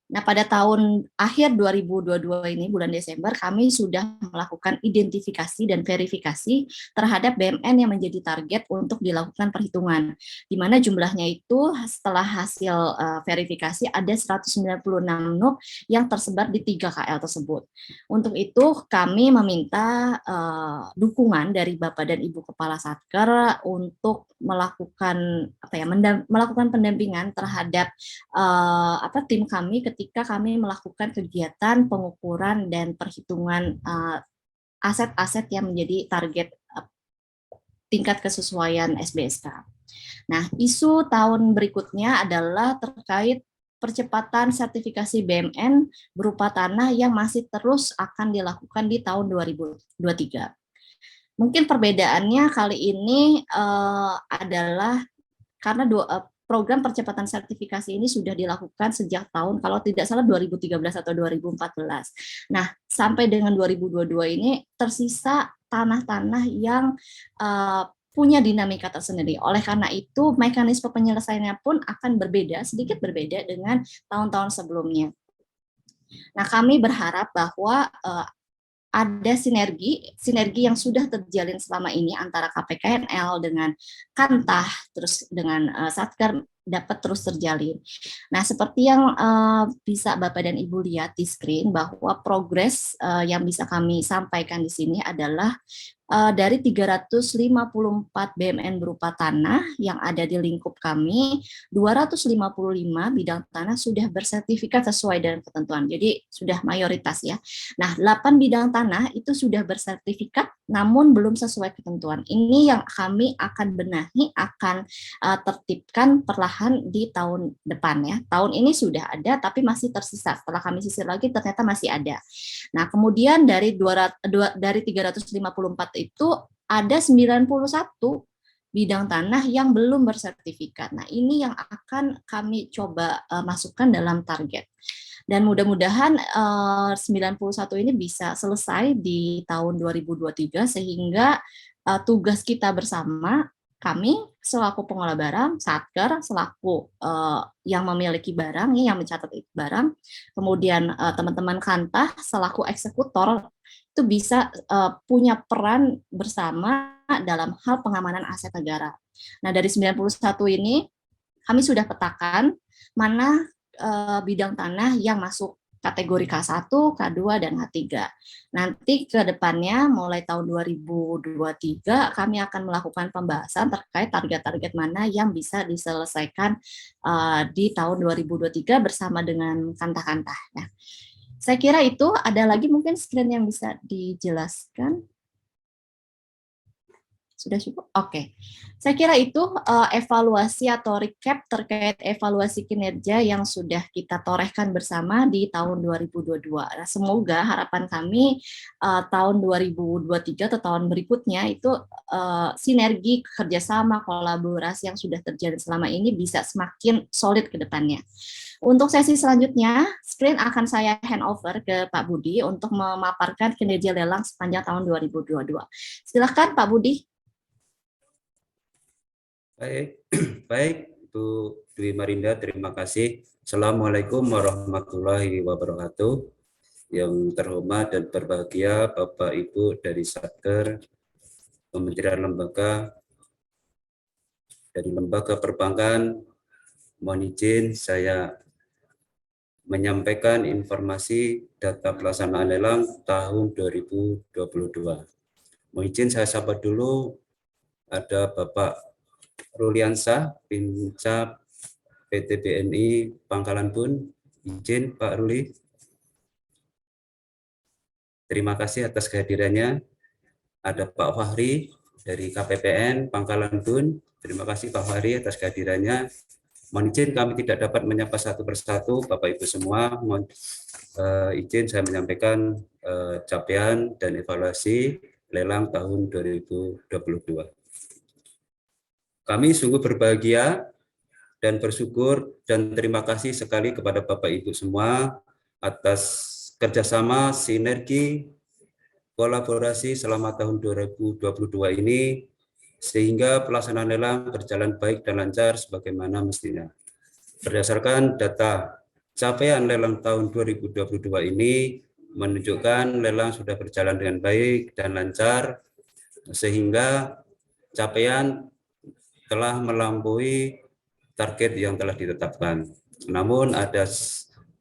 Nah, pada tahun akhir 2022 ini, bulan Desember, kami sudah melakukan identifikasi dan verifikasi terhadap BMN yang menjadi target untuk dilakukan perhitungan, di mana jumlahnya itu setelah hasil verifikasi ada 196 NUP yang tersebar di 3 KL tersebut. Untuk itu, kami meminta dukungan dari Bapak dan Ibu Kepala Satker untuk melakukan melakukan pendampingan terhadap tim kami ketika kami melakukan kegiatan pengukuran dan perhitungan aset-aset yang menjadi target tingkat kesesuaian SBSK. Nah, isu tahun berikutnya adalah terkait percepatan sertifikasi BMN berupa tanah yang masih terus akan dilakukan di tahun 2023. Mungkin perbedaannya kali ini adalah karena program percepatan sertifikasi ini sudah dilakukan sejak tahun, kalau tidak salah 2013 atau 2014. Nah, sampai dengan 2022 ini tersisa tanah-tanah yang punya dinamika tersendiri. Oleh karena itu, mekanisme penyelesaiannya pun akan berbeda, sedikit berbeda dengan tahun-tahun sebelumnya. Nah, kami berharap bahwa ada sinergi yang sudah terjalin selama ini antara KPKNL dengan Kantah, terus dengan Satker dapat terus terjalin. Nah, seperti yang bisa Bapak dan Ibu lihat di screen, bahwa progres yang bisa kami sampaikan di sini adalah dari 354 BMN berupa tanah yang ada di lingkup kami, 255 bidang tanah sudah bersertifikat sesuai dengan ketentuan. Jadi sudah mayoritas ya. Nah, 8 bidang tanah itu sudah bersertifikat namun belum sesuai ketentuan. Ini yang kami akan benahi, akan tertibkan perlahan di tahun depan ya. Tahun ini sudah ada tapi masih tersisa. Setelah kami sisir lagi ternyata masih ada. Nah, kemudian dari 354 itu ada 91 bidang tanah yang belum bersertifikat. Nah, ini yang akan kami coba masukkan dalam target. Dan mudah-mudahan 91 ini bisa selesai di tahun 2023 sehingga tugas kita bersama, kami selaku pengelola barang, Satker selaku yang memiliki barang, yang mencatat barang, kemudian teman-teman Kantah selaku eksekutor itu bisa punya peran bersama dalam hal pengamanan aset negara. Nah, dari 91 ini kami sudah petakan mana bidang tanah yang masuk kategori K1, K2, dan K3. Nanti ke depannya mulai tahun 2023 kami akan melakukan pembahasan terkait target-target mana yang bisa diselesaikan di tahun 2023 bersama dengan Kantah-Kantah. Nah, saya kira itu. Ada lagi mungkin screen yang bisa dijelaskan. Sudah cukup? Oke. Saya kira itu evaluasi atau recap terkait evaluasi kinerja yang sudah kita torehkan bersama di tahun 2022. Nah, semoga harapan kami tahun 2023 atau tahun berikutnya itu sinergi, kerjasama, kolaborasi yang sudah terjadi selama ini bisa semakin solid ke depannya. Untuk sesi selanjutnya, screen akan saya hand over ke Pak Budi untuk memaparkan kinerja lelang sepanjang tahun 2022. Silakan Pak Budi. Baik, Bu Dwi Marinda, terima kasih. Assalamualaikum warahmatullahi wabarakatuh. Yang terhormat dan berbahagia Bapak Ibu dari Satker, Kementerian Lembaga, dari Lembaga Perbankan, mohon izin saya menyampaikan informasi data pelaksanaan lelang tahun 2022. Mohon izin saya sapa dulu, ada Bapak Ruliansa, Pincap PT BNI Pangkalan Bun. Izin Pak Ruli. Terima kasih atas kehadirannya. Ada Pak Fahri dari KPPN Pangkalan Bun. Terima kasih Pak Fahri atas kehadirannya. Mohon izin kami tidak dapat menyapa satu persatu Bapak Ibu semua. Mohon izin saya menyampaikan capaian dan evaluasi lelang tahun 2022. Kami sungguh berbahagia dan bersyukur dan terima kasih sekali kepada Bapak Ibu semua atas kerjasama, sinergi, kolaborasi selama tahun 2022 ini, sehingga pelaksanaan lelang berjalan baik dan lancar sebagaimana mestinya. Berdasarkan data capaian lelang tahun 2022 ini menunjukkan lelang sudah berjalan dengan baik dan lancar, sehingga capaian telah melampaui target yang telah ditetapkan. Namun ada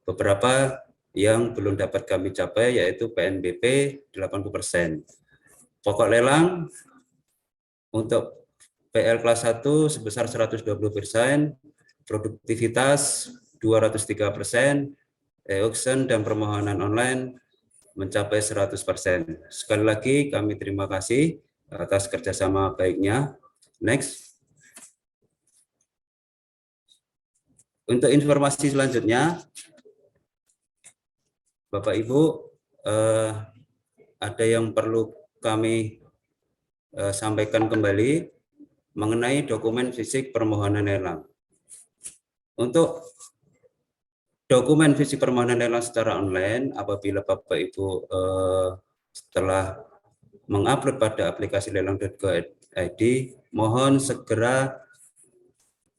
beberapa yang belum dapat kami capai, yaitu PNBP 80%. Pokok lelang untuk PL kelas 1 sebesar 120%, produktivitas 203%, e-auction dan permohonan online mencapai 100%. Sekali lagi kami terima kasih atas kerjasama baiknya. Next. Untuk informasi selanjutnya, Bapak Ibu, ada yang perlu kami sampaikan kembali mengenai dokumen fisik permohonan lelang. Untuk dokumen fisik permohonan lelang secara online, apabila Bapak Ibu setelah mengupload pada aplikasi lelang.go.id, mohon segera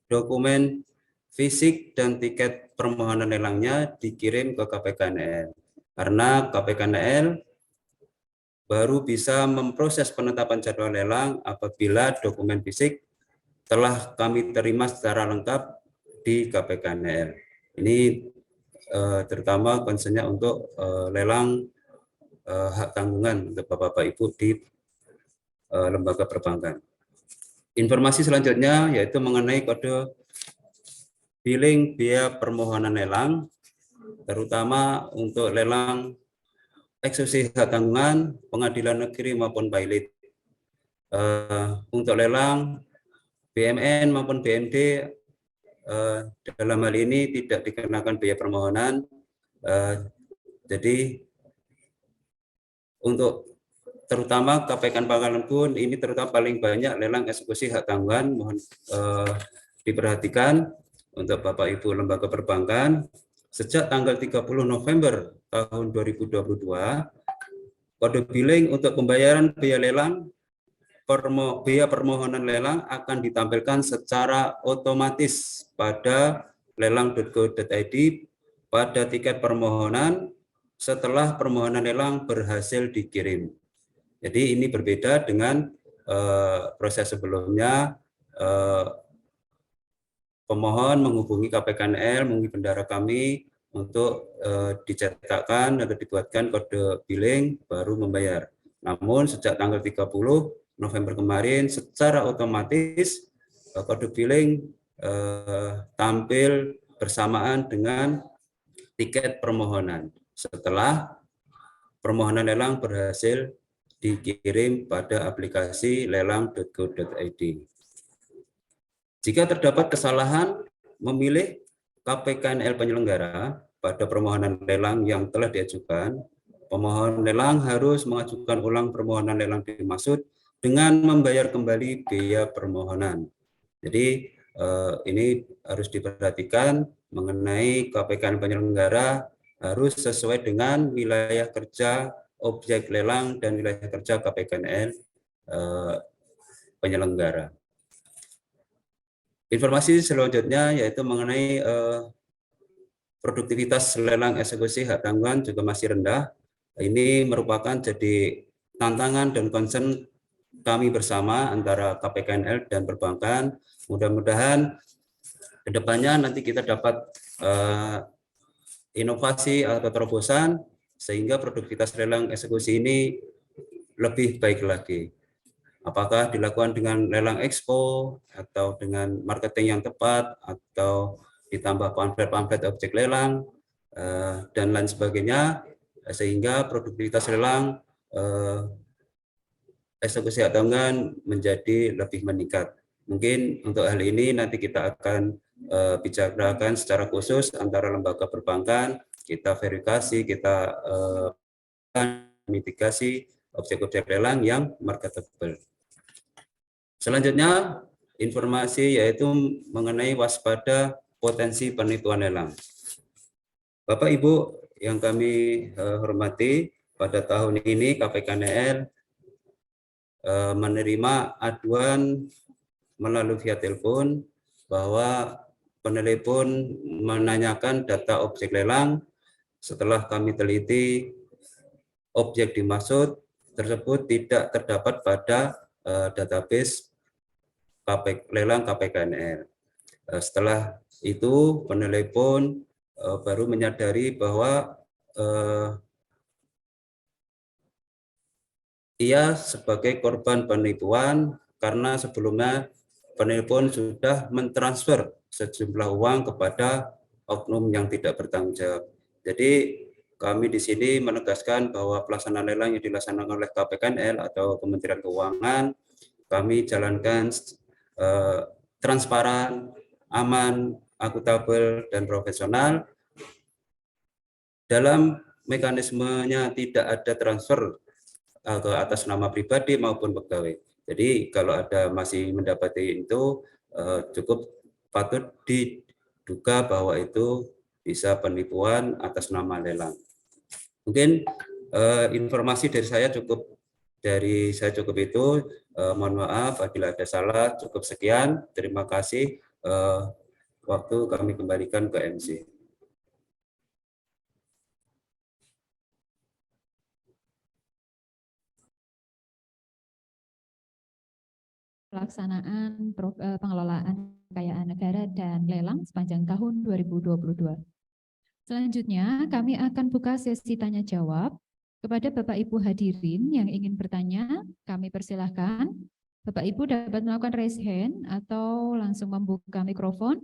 dokumen fisik dan tiket permohonan lelangnya dikirim ke KPKNL, karena KPKNL baru bisa memproses penetapan jadwal lelang apabila dokumen fisik telah kami terima secara lengkap di KPKNL. Ini terutama concernnya untuk lelang hak tanggungan untuk Bapak Ibu di lembaga perbankan. Informasi selanjutnya yaitu mengenai kode billing biaya permohonan lelang, terutama untuk lelang eksekusi hak tanggungan, pengadilan negeri maupun pilot. Untuk lelang BMN maupun BND dalam hal ini tidak dikenakan biaya permohonan. Jadi untuk terutama KPK Pangkalan Bun ini terutama paling banyak lelang eksekusi hak tanggungan, mohon diperhatikan untuk Bapak Ibu lembaga perbankan. Sejak tanggal 30 November tahun 2022, kode billing untuk pembayaran biaya lelang, biaya permohonan lelang akan ditampilkan secara otomatis pada lelang.go.id pada tiket permohonan setelah permohonan lelang berhasil dikirim. Jadi ini berbeda dengan proses sebelumnya, pemohon menghubungi KPKNL, menghubungi bendahara kami untuk dicetakkan atau dibuatkan kode billing baru membayar. Namun sejak tanggal 30 November kemarin secara otomatis kode billing tampil bersamaan dengan tiket permohonan setelah permohonan lelang berhasil dikirim pada aplikasi lelang.go.id. Jika terdapat kesalahan memilih KPKNL penyelenggara pada permohonan lelang yang telah diajukan, pemohon lelang harus mengajukan ulang permohonan lelang dimaksud dengan membayar kembali biaya permohonan. Jadi ini harus diperhatikan mengenai KPKNL penyelenggara harus sesuai dengan wilayah kerja objek lelang dan wilayah kerja KPKNL penyelenggara. Informasi selanjutnya yaitu mengenai produktivitas lelang eksekusi hak tanggungan juga masih rendah. Ini merupakan jadi tantangan dan concern kami bersama antara KPKNL dan perbankan. Mudah-mudahan kedepannya nanti kita dapat inovasi atau terobosan sehingga produktivitas lelang eksekusi ini lebih baik lagi. Apakah dilakukan dengan lelang expo atau dengan marketing yang tepat atau ditambah pamflet-pamflet objek lelang dan lain sebagainya sehingga produktivitas lelang eksekusi hak tanggungan menjadi lebih meningkat. Mungkin untuk hal ini nanti kita akan bicarakan secara khusus antara lembaga perbankan, kita verifikasi, kita mitigasi objek-objek lelang yang marketable. Selanjutnya, informasi yaitu mengenai waspada potensi penipuan lelang. Bapak Ibu yang kami hormati, pada tahun ini KPKNL menerima aduan melalui via telepon bahwa penelepon menanyakan data objek lelang. Setelah kami teliti, objek dimaksud tersebut tidak terdapat pada database lelang KPKNL. Setelah itu penelepon baru menyadari bahwa ia sebagai korban penipuan karena sebelumnya penelepon sudah mentransfer sejumlah uang kepada oknum yang tidak bertanggung jawab. Jadi kami di sini menegaskan bahwa pelaksanaan lelang yang dilaksanakan oleh KPKNL atau Kementerian Keuangan kami jalankan transparan, aman, akuntabel, dan profesional. Dalam mekanismenya tidak ada transfer ke atas nama pribadi maupun pegawai. Jadi kalau ada masih mendapati itu cukup patut diduga bahwa itu bisa penipuan atas nama lelang. Mungkin informasi dari saya cukup itu. Mohon maaf apabila ada salah. Cukup sekian. Terima kasih. Waktu kami kembalikan ke MC. pelaksanaan pengelolaan kekayaan negara dan lelang sepanjang tahun 2022. Selanjutnya, kami akan buka sesi tanya jawab. Kepada Bapak Ibu hadirin yang ingin bertanya, kami persilahkan. Bapak Ibu dapat melakukan raise hand atau langsung membuka mikrofon.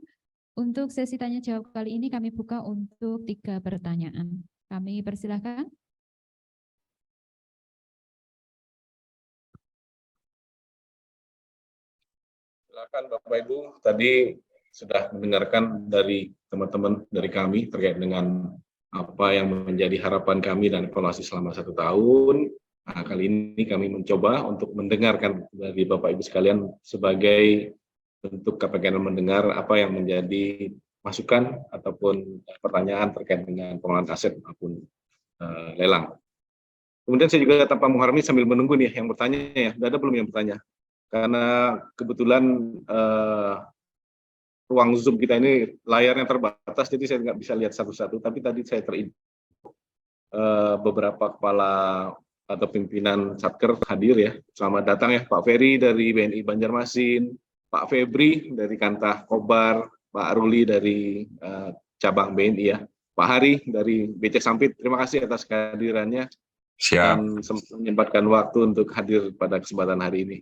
Untuk sesi tanya jawab kali ini kami buka untuk 3 pertanyaan. Kami persilahkan. Silakan Bapak Ibu, tadi sudah mendengarkan dari teman-teman dari kami terkait dengan apa yang menjadi harapan kami dan evaluasi selama 1 tahun. Nah, kali ini kami mencoba untuk mendengarkan dari Bapak Ibu sekalian sebagai bentuk KPKN mendengar apa yang menjadi masukan ataupun pertanyaan terkait dengan pengelolaan aset maupun lelang. Kemudian saya juga tanpa mengharami sambil menunggu nih yang bertanya ya, sudah ada belum yang bertanya? Karena kebetulan ruang Zoom kita ini layarnya terbatas, jadi saya nggak bisa lihat satu-satu. Tapi tadi saya beberapa kepala atau pimpinan Satker hadir ya. Selamat datang ya Pak Ferry dari BNI Banjarmasin, Pak Febri dari Kantah Kobar, Pak Ruli dari cabang BNI ya, Pak Hari dari BC Sampit. Terima kasih atas kehadirannya. Dan menyempatkan waktu untuk hadir pada kesempatan hari ini.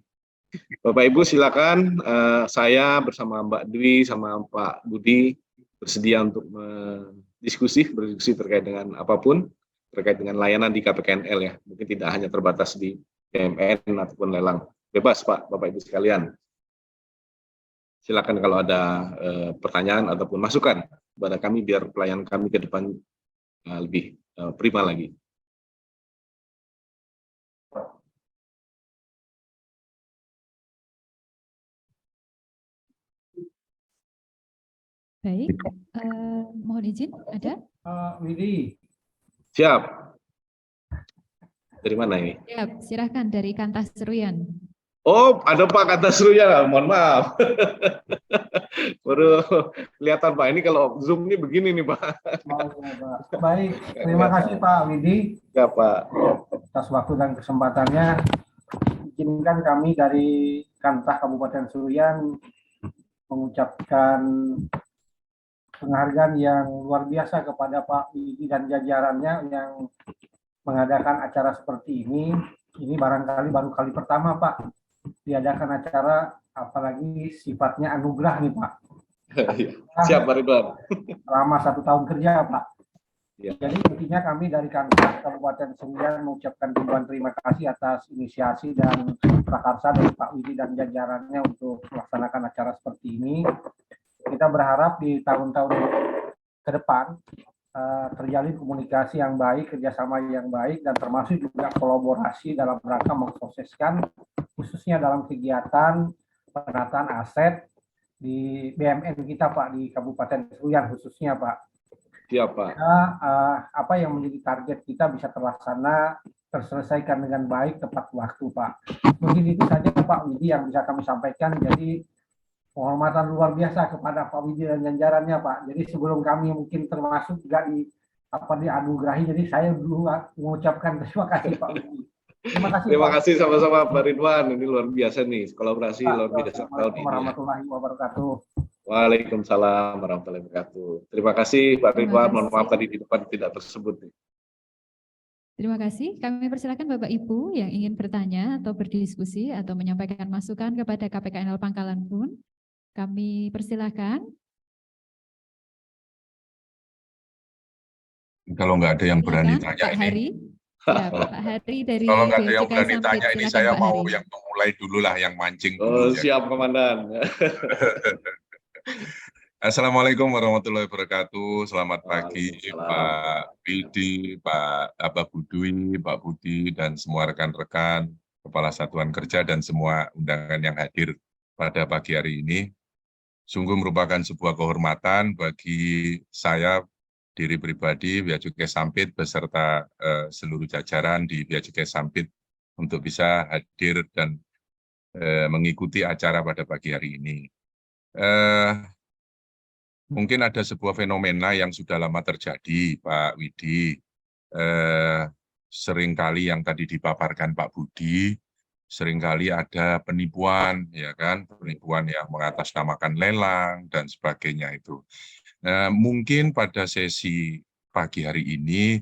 Bapak Ibu silakan, saya bersama Mbak Dwi sama Pak Budi bersedia untuk berdiskusi terkait dengan apapun, terkait dengan layanan di KPKNL ya. Mungkin tidak hanya terbatas di PMN ataupun lelang. Bebas Pak, Bapak Ibu sekalian. Silakan kalau ada pertanyaan ataupun masukan kepada kami biar pelayanan kami ke depan lebih prima lagi. Baik, mohon izin, ada? Widi. Siap. Dari mana ini? Siap, silakan dari Kantah Seruyan. Oh, ada Pak Kantah Seruyan, mohon maaf. Baru kelihatan Pak, ini kalau Zoom ini begini nih Pak. Baik, terima kasih Pak Widi. Ya Pak. Atas waktu dan kesempatannya. Izinkan kami dari Kantah Kabupaten Seruyan mengucapkan penghargaan yang luar biasa kepada Pak Widi dan jajarannya yang mengadakan acara seperti ini. Ini barangkali baru kali pertama Pak diadakan acara, apalagi sifatnya anugerah nih Pak. Siap Pak Ridwan. Selama 1 tahun kerja Pak. Ya. Jadi intinya kami dari Kantah Kabupaten Seruyan mengucapkan ribuan terima kasih atas inisiasi dan prakarsa dari Pak Widi dan jajarannya untuk melaksanakan acara seperti ini. Kita berharap di tahun-tahun ke depan terjalin komunikasi yang baik, kerjasama yang baik, dan termasuk juga kolaborasi dalam rangka mengsukseskan khususnya dalam kegiatan penataan aset di BMN kita Pak, di Kabupaten Seruyan khususnya Pak. Siap Pak. Apa yang menjadi target kita bisa terselesaikan dengan baik tepat waktu Pak. Mungkin itu saja Pak Widi yang bisa kami sampaikan. Jadi penghormatan luar biasa kepada Pak Widi dan jajarannya Pak. Jadi sebelum kami mungkin termasuk juga dianugerahi, jadi saya dulu mengucapkan terima kasih Pak Widi. Terima kasih. Terima kasih sama-sama Pak Ridwan. Ini luar biasa nih, kolaborasi luar biasa tahun ini. Assalamualaikum warahmatullahi wabarakatuh. Waalaikumsalam warahmatullahi wabarakatuh. Terima kasih Pak Ridwan. Mohon maaf tadi di depan tidak tersebut. Terima kasih. Kami persilakan Bapak Ibu yang ingin bertanya atau berdiskusi atau menyampaikan masukan kepada KPKNL Pangkalan Bun. Kami persilakan. Kalau nggak ada yang berani tanya Pak ini. Hari. Ya, Pak Hari dari kalau nggak ada yang BCK berani Sampit, tanya ini, silakan saya Pak mau Hari. yang memulai dulu lah, yang mancing Oh, dulu. siap Komandan. Assalamualaikum warahmatullahi wabarakatuh. Selamat pagi Pak Widi, Pak Budwi, Pak Budi, dan semua rekan-rekan, Kepala Satuan Kerja, dan semua undangan yang hadir pada pagi hari ini. Sungguh merupakan sebuah kehormatan bagi saya, diri pribadi, Bea Cukai Sampit, beserta seluruh jajaran di Bea Cukai Sampit untuk bisa hadir dan mengikuti acara pada pagi hari ini. Mungkin ada sebuah fenomena yang sudah lama terjadi, Pak Widi. Seringkali yang tadi dipaparkan Pak Budi, seringkali ada penipuan, ya kan, penipuan yang mengatasnamakan lelang dan sebagainya itu. Nah, mungkin pada sesi pagi hari ini,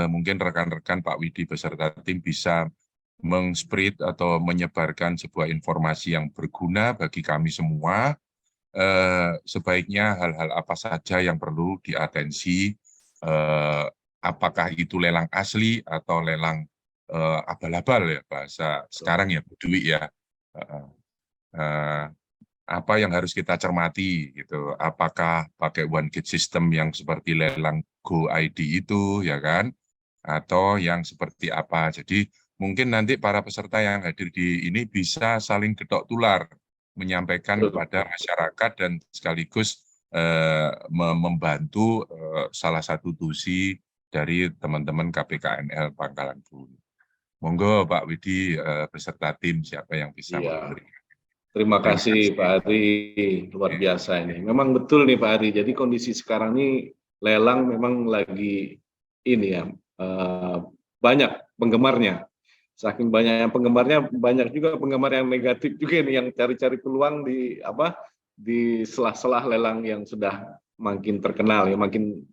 mungkin rekan-rekan Pak Widi beserta tim bisa mengspread atau menyebarkan sebuah informasi yang berguna bagi kami semua. Sebaiknya hal-hal apa saja yang perlu diatensi, apakah itu lelang asli atau lelang abal-abal ya bahasa sekarang ya Bu Dwi ya. Apa yang harus kita cermati gitu, apakah pakai one gate system yang seperti lelang Go ID itu ya kan, atau yang seperti apa. Jadi mungkin nanti para peserta yang hadir di ini bisa saling getok tular menyampaikan kepada masyarakat dan sekaligus membantu salah satu tusi dari teman-teman KPKNL Pangkalan Bun. Monggo Pak Widi beserta tim siapa yang bisa memberikan. Terima kasih Pak Ari, luar biasa ini. Memang betul nih Pak Ari, jadi kondisi sekarang ini lelang memang lagi ini ya, banyak penggemarnya. Saking banyaknya penggemarnya, banyak juga penggemar yang negatif juga nih, yang cari-cari peluang di selah-selah lelang yang sudah makin terkenal, ya makin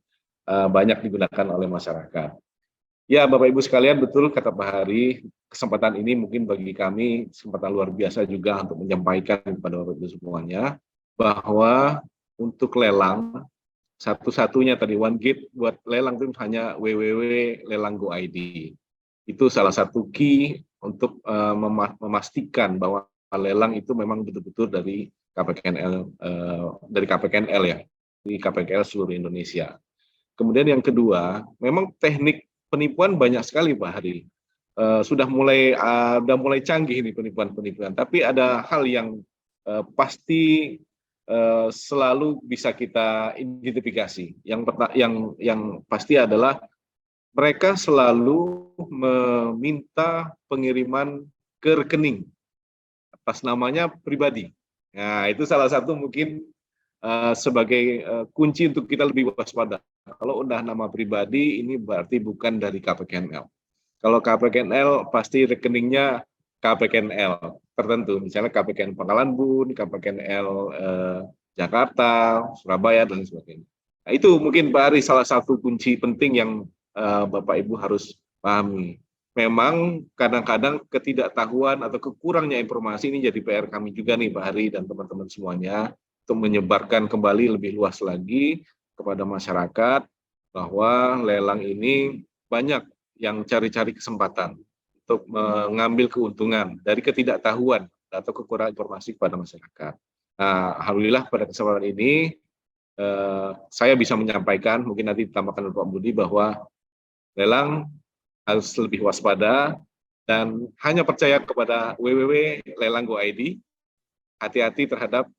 banyak digunakan oleh masyarakat. Ya Bapak Ibu sekalian, betul kata Pak Hari, kesempatan ini mungkin bagi kami kesempatan luar biasa juga untuk menyampaikan kepada Bapak Ibu semuanya bahwa untuk lelang satu-satunya tadi one gate buat lelang itu hanya www.lelang.go.id. Itu salah satu key untuk memastikan bahwa lelang itu memang betul-betul dari KPKNL ya, di KPKNL seluruh Indonesia. Kemudian yang kedua, memang teknik penipuan banyak sekali Pak Hari. Sudah mulai canggih ini penipuan-penipuan. Tapi ada hal yang pasti selalu bisa kita identifikasi. Yang pasti adalah mereka selalu meminta pengiriman ke rekening atas namanya pribadi. Nah, itu salah satu mungkin sebagai kunci untuk kita lebih waspada. Kalau udah nama pribadi, ini berarti bukan dari KPKNL. Kalau KPKNL, pasti rekeningnya KPKNL tertentu. Misalnya KPKN Pangkalan Bun, KPKNL Jakarta, Surabaya, dan sebagainya. Nah, itu mungkin Pak Ari salah satu kunci penting yang Bapak Ibu harus pahami. Memang kadang-kadang ketidaktahuan atau kekurangnya informasi ini jadi PR kami juga nih Pak Ari dan teman-teman semuanya, untuk menyebarkan kembali lebih luas lagi kepada masyarakat bahwa lelang ini banyak yang cari-cari kesempatan untuk mengambil keuntungan dari ketidaktahuan atau kekurangan informasi kepada masyarakat. Nah, alhamdulillah pada kesempatan ini saya bisa menyampaikan, mungkin nanti ditambahkan oleh Pak Budi, bahwa lelang harus lebih waspada dan hanya percaya kepada www.lelang.go.id. Hati-hati terhadap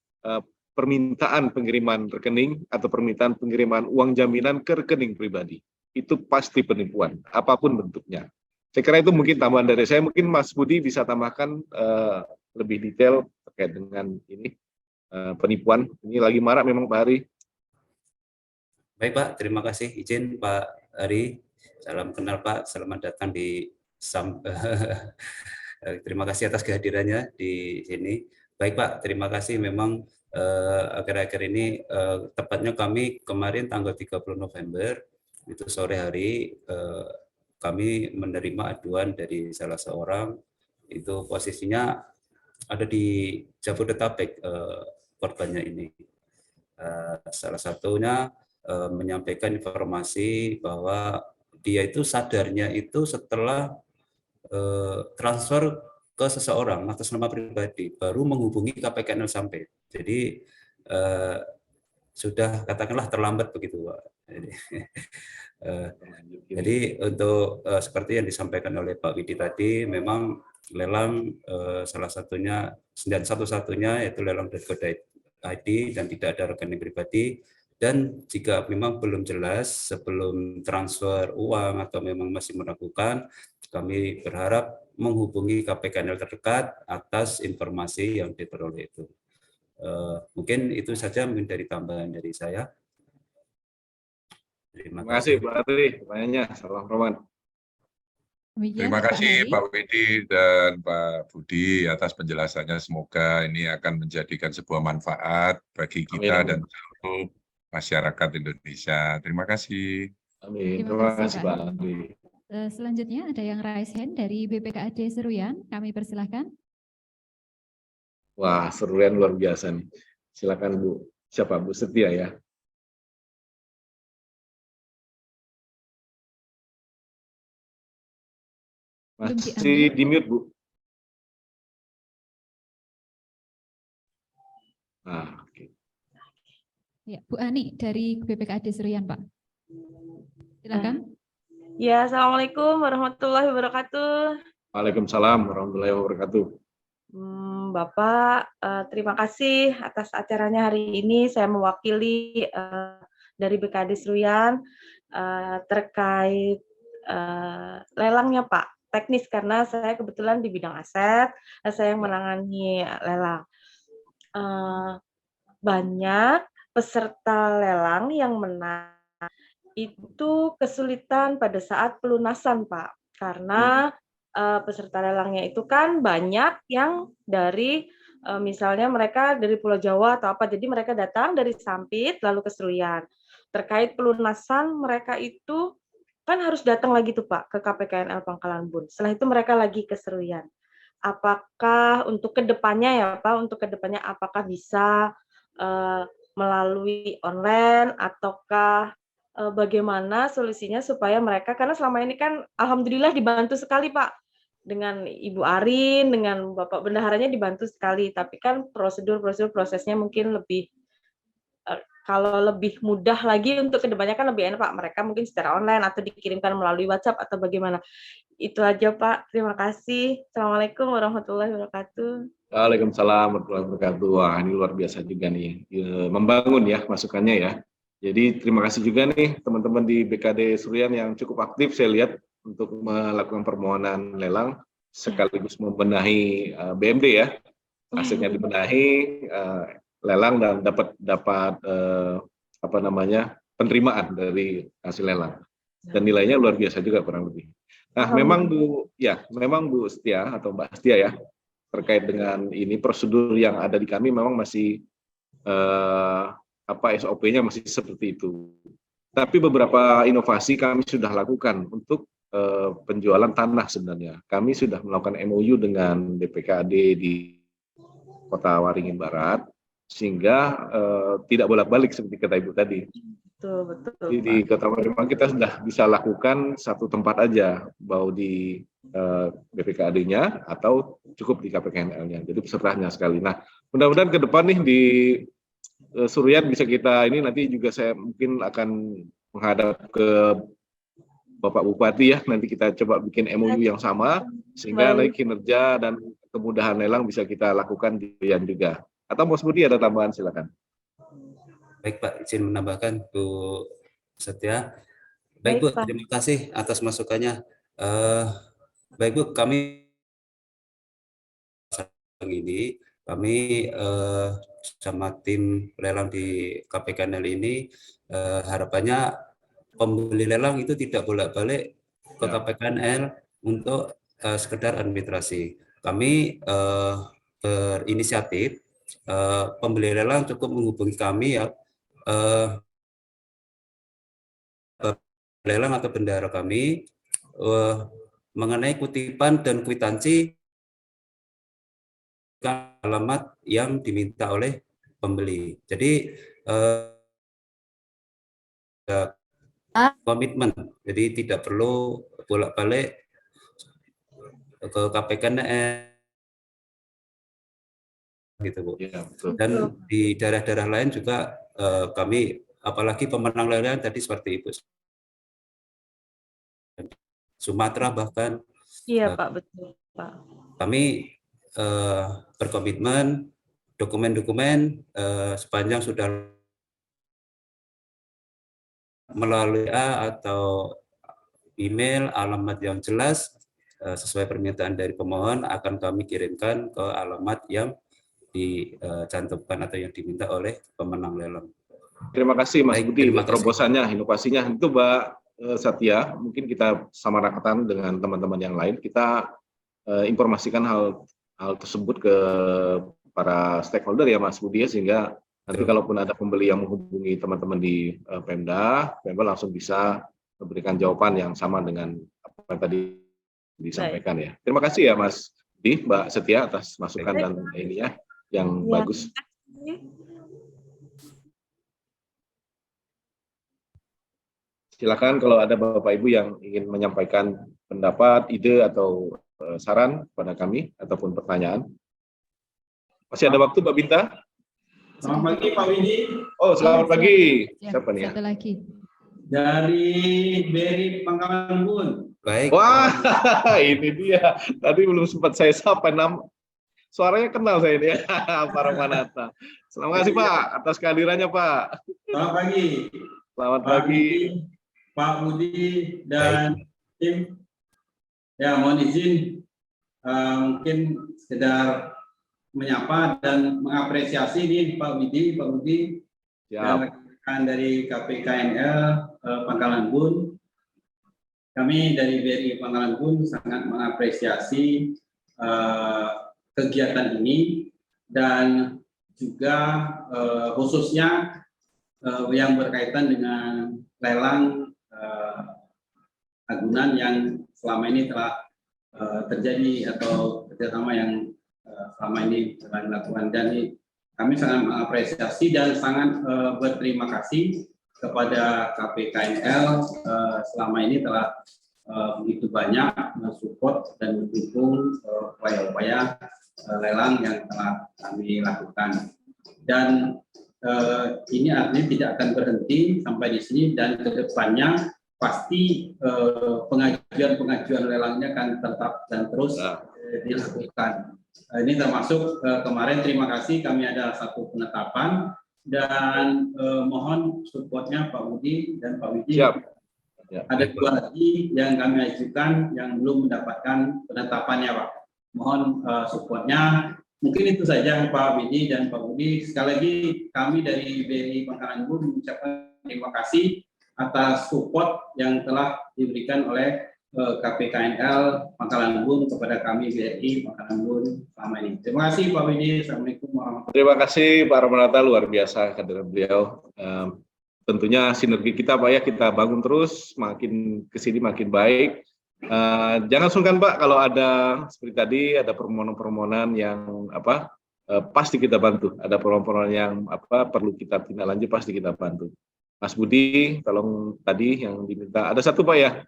permintaan pengiriman rekening atau permintaan pengiriman uang jaminan ke rekening pribadi. Itu pasti penipuan, apapun bentuknya. Saya kira itu mungkin tambahan dari saya. Mungkin Mas Budi bisa tambahkan lebih detail terkait dengan ini penipuan. Ini lagi marak memang Pak Hari. Baik Pak, terima kasih. Izin Pak Hari. Salam kenal Pak, selamat datang di terima kasih atas kehadirannya di sini. Baik Pak, terima kasih. Memang akhir-akhir ini tepatnya kami kemarin tanggal 30 November itu sore hari kami menerima aduan dari salah seorang, itu posisinya ada di Jabodetabek korbannya ini. Salah satunya menyampaikan informasi bahwa dia itu sadarnya itu setelah transfer ke seseorang atas nama pribadi, baru menghubungi KPKNL sampai. Jadi sudah katakanlah terlambat begitu Pak. Jadi untuk seperti yang disampaikan oleh Pak Widi tadi, memang lelang salah satunya dan satu-satunya yaitu lelang.go.id dan tidak ada rekening pribadi. Dan jika memang belum jelas sebelum transfer uang atau memang masih meragukan, kami berharap menghubungi KPKNL terdekat atas informasi yang diperoleh itu. Mungkin itu saja mungkin dari tambahan dari saya. Terima kasih Pak Ari, pertanyaannya. Salam hormat. Demikian Terima ya, Pak kasih Hari. Pak Widi dan Pak Budi atas penjelasannya. Semoga ini akan menjadikan sebuah manfaat bagi Amin, kita amin. dan seluruh masyarakat Indonesia. Terima kasih. Amin. Terima Terima kasih, kasih Pak Pak Hari. Andi. Selanjutnya ada yang raise hand dari BPKAD Seruyan. Kami persilahkan. Wah, seruan luar biasa nih. Silakan Bu. Siapa Bu Setia ya? Belum Masih diunmute, di Bu. mute Bu. Nah, oke. Ya, Bu Ani dari BPKAD Seruyan, Pak. Silakan. Ya, Assalamualaikum warahmatullahi wabarakatuh. Waalaikumsalam warahmatullahi wabarakatuh. Bapak, terima kasih atas acaranya hari ini. Saya mewakili dari BKD Seruyan terkait lelangnya Pak. Teknis karena saya kebetulan di bidang aset, saya yang menangani lelang. Banyak peserta lelang yang menang itu kesulitan pada saat pelunasan, Pak. Karena peserta lelangnya itu kan banyak yang dari misalnya mereka dari Pulau Jawa atau apa, jadi mereka datang dari Sampit lalu ke Seruyan. Terkait pelunasan mereka itu kan harus datang lagi tuh Pak ke KPKNL Pangkalan Bun. Setelah itu mereka lagi ke Seruyan. Apakah untuk kedepannya ya Pak, untuk kedepannya apakah bisa melalui online ataukah bagaimana solusinya supaya mereka, karena selama ini kan alhamdulillah dibantu sekali Pak dengan Ibu Arin, dengan Bapak Bendaharanya dibantu sekali, tapi kan prosedur prosesnya mungkin lebih kalau lebih mudah lagi untuk kedepannya kan lebih enak Pak, mereka mungkin secara online atau dikirimkan melalui WhatsApp atau bagaimana. Itu aja Pak, terima kasih. Assalamualaikum warahmatullahi wabarakatuh. Waalaikumsalam warahmatullahi wabarakatuh. Wah, ini luar biasa juga nih. Membangun ya masukannya ya. Jadi terima kasih juga nih teman-teman di BKD Seruyan yang cukup aktif saya lihat untuk melakukan permohonan lelang sekaligus membenahi BMD ya. Asetnya dibenahi, lelang dan dapat apa namanya penerimaan dari hasil lelang. Dan nilainya luar biasa juga kurang lebih. Nah, memang Bu Setia atau Mbak Setia ya, terkait dengan ini prosedur yang ada di kami memang masih SOP-nya masih seperti itu. Tapi beberapa inovasi kami sudah lakukan untuk penjualan tanah sebenarnya. Kami sudah melakukan MOU dengan DPKAD di Kota Waringin Barat, sehingga tidak bolak-balik seperti kata Ibu tadi. Betul. Di Kota Waringin Barat kita sudah bisa lakukan satu tempat aja, mau di BPKAD-nya atau cukup di KPKNL-nya. Jadi pesertanya sekali. Nah, mudah-mudahan ke depan nih di Seruyan bisa kita ini nanti juga saya mungkin akan menghadap ke Bapak Bupati ya, nanti kita coba bikin MOU yang sama sehingga nanti kinerja dan kemudahan lelang bisa kita lakukan di Seruyan juga. Atau Mas Budi ada tambahan silakan. Baik Pak, izin menambahkan Bu Setia. Baik Bu, terima kasih atas masukannya. Baik Bu, kami sama tim lelang di KPKNL ini harapannya pembeli lelang itu tidak bolak-balik ke KPKNL untuk sekedar arbitrasi. Kami berinisiatif pembeli lelang cukup menghubungi kami ya, lelang atau bendahara kami mengenai kutipan dan kwitansi alamat yang diminta oleh pembeli. Jadi komitmen, jadi tidak perlu bolak-balik ke KPKNL gitu Bu. Ya, betul. Dan di daerah-daerah lain juga kami, apalagi pemenang lelang tadi seperti Ibu Sumatera bahkan. Iya Pak, betul Pak. Kami berkomitmen dokumen-dokumen sepanjang sudah melalui atau email alamat yang jelas sesuai permintaan dari pemohon akan kami kirimkan ke alamat yang dicantumkan atau yang diminta oleh pemenang lelang. Terima kasih Mas Baik, Budi terima kasih. terobosannya, inovasinya. Itu Mbak Satya, mungkin kita samarakatan dengan teman-teman yang lain, kita informasikan hal tersebut ke para stakeholder ya Mas Budi, sehingga nanti kalaupun ada pembeli yang menghubungi teman-teman di Pemda langsung bisa memberikan jawaban yang sama dengan apa yang tadi disampaikan ya. Terima kasih ya Mas Budi, Mbak Setia atas masukan dan ini ya yang bagus. Silakan kalau ada Bapak Ibu yang ingin menyampaikan pendapat, ide atau saran kepada kami ataupun pertanyaan. Masih ada waktu Mbak Binta? Selamat pagi Pak Widi. Oh, selamat pagi. Ya, Siapa nih ya? satu lagi. Dari BRI Pangkalan Bun. Baik. Wah, ini dia. Tadi belum sempat saya sapa nama. Suaranya kenal saya ini ya, Pak Ramanata. Terima kasih Pak atas kehadirannya Pak. Selamat pagi. Selamat pagi. Pak Budi dan tim. Ya, mohon izin mungkin sekedar menyapa dan mengapresiasi nih Pak Widi, Pak Budi, dan rekan dari KPKNL Pangkalan Bun. Kami dari BRI Pangkalan Bun sangat mengapresiasi kegiatan ini dan juga khususnya yang berkaitan dengan lelang agunan yang selama ini telah terjadi atau kerjasama yang selama ini telah dilakukan, dan kami sangat mengapresiasi dan sangat berterima kasih kepada KPKNL selama ini telah begitu banyak mensupport dan mendukung upaya-upaya lelang yang telah kami lakukan, dan ini artinya tidak akan berhenti sampai di sini, dan kedepannya pasti pengajuan lelangnya akan tetap dan terus dilakukan. Ini termasuk kemarin terima kasih kami ada satu penetapan, dan mohon supportnya Pak Budi dan Pak Widi. Siap. Ya. Ada dua lagi yang kami ajukan yang belum mendapatkan penetapannya Pak. Mohon supportnya. Mungkin itu saja Pak Widi dan Pak Budi. Sekali lagi kami dari BRI Pangkalan Bun mengucapkan terima kasih atas support yang telah diberikan oleh KPKNL Pangkalan Bun kepada kami BRI Pangkalan Bun selama ini. Terima kasih Pak Widi. Assalamualaikum warahmatullahi wabarakatuh. Terima kasih Pak Ramanata, luar biasa kehadiran beliau. Tentunya sinergi kita Pak ya, kita bangun terus, makin kesini makin baik. Jangan sungkan Pak kalau ada seperti tadi ada permohonan-permohonan yang pasti kita bantu. Ada permohonan yang perlu kita tindak lanjut, pasti kita bantu. Mas Budi, tolong tadi yang diminta ada satu Pak ya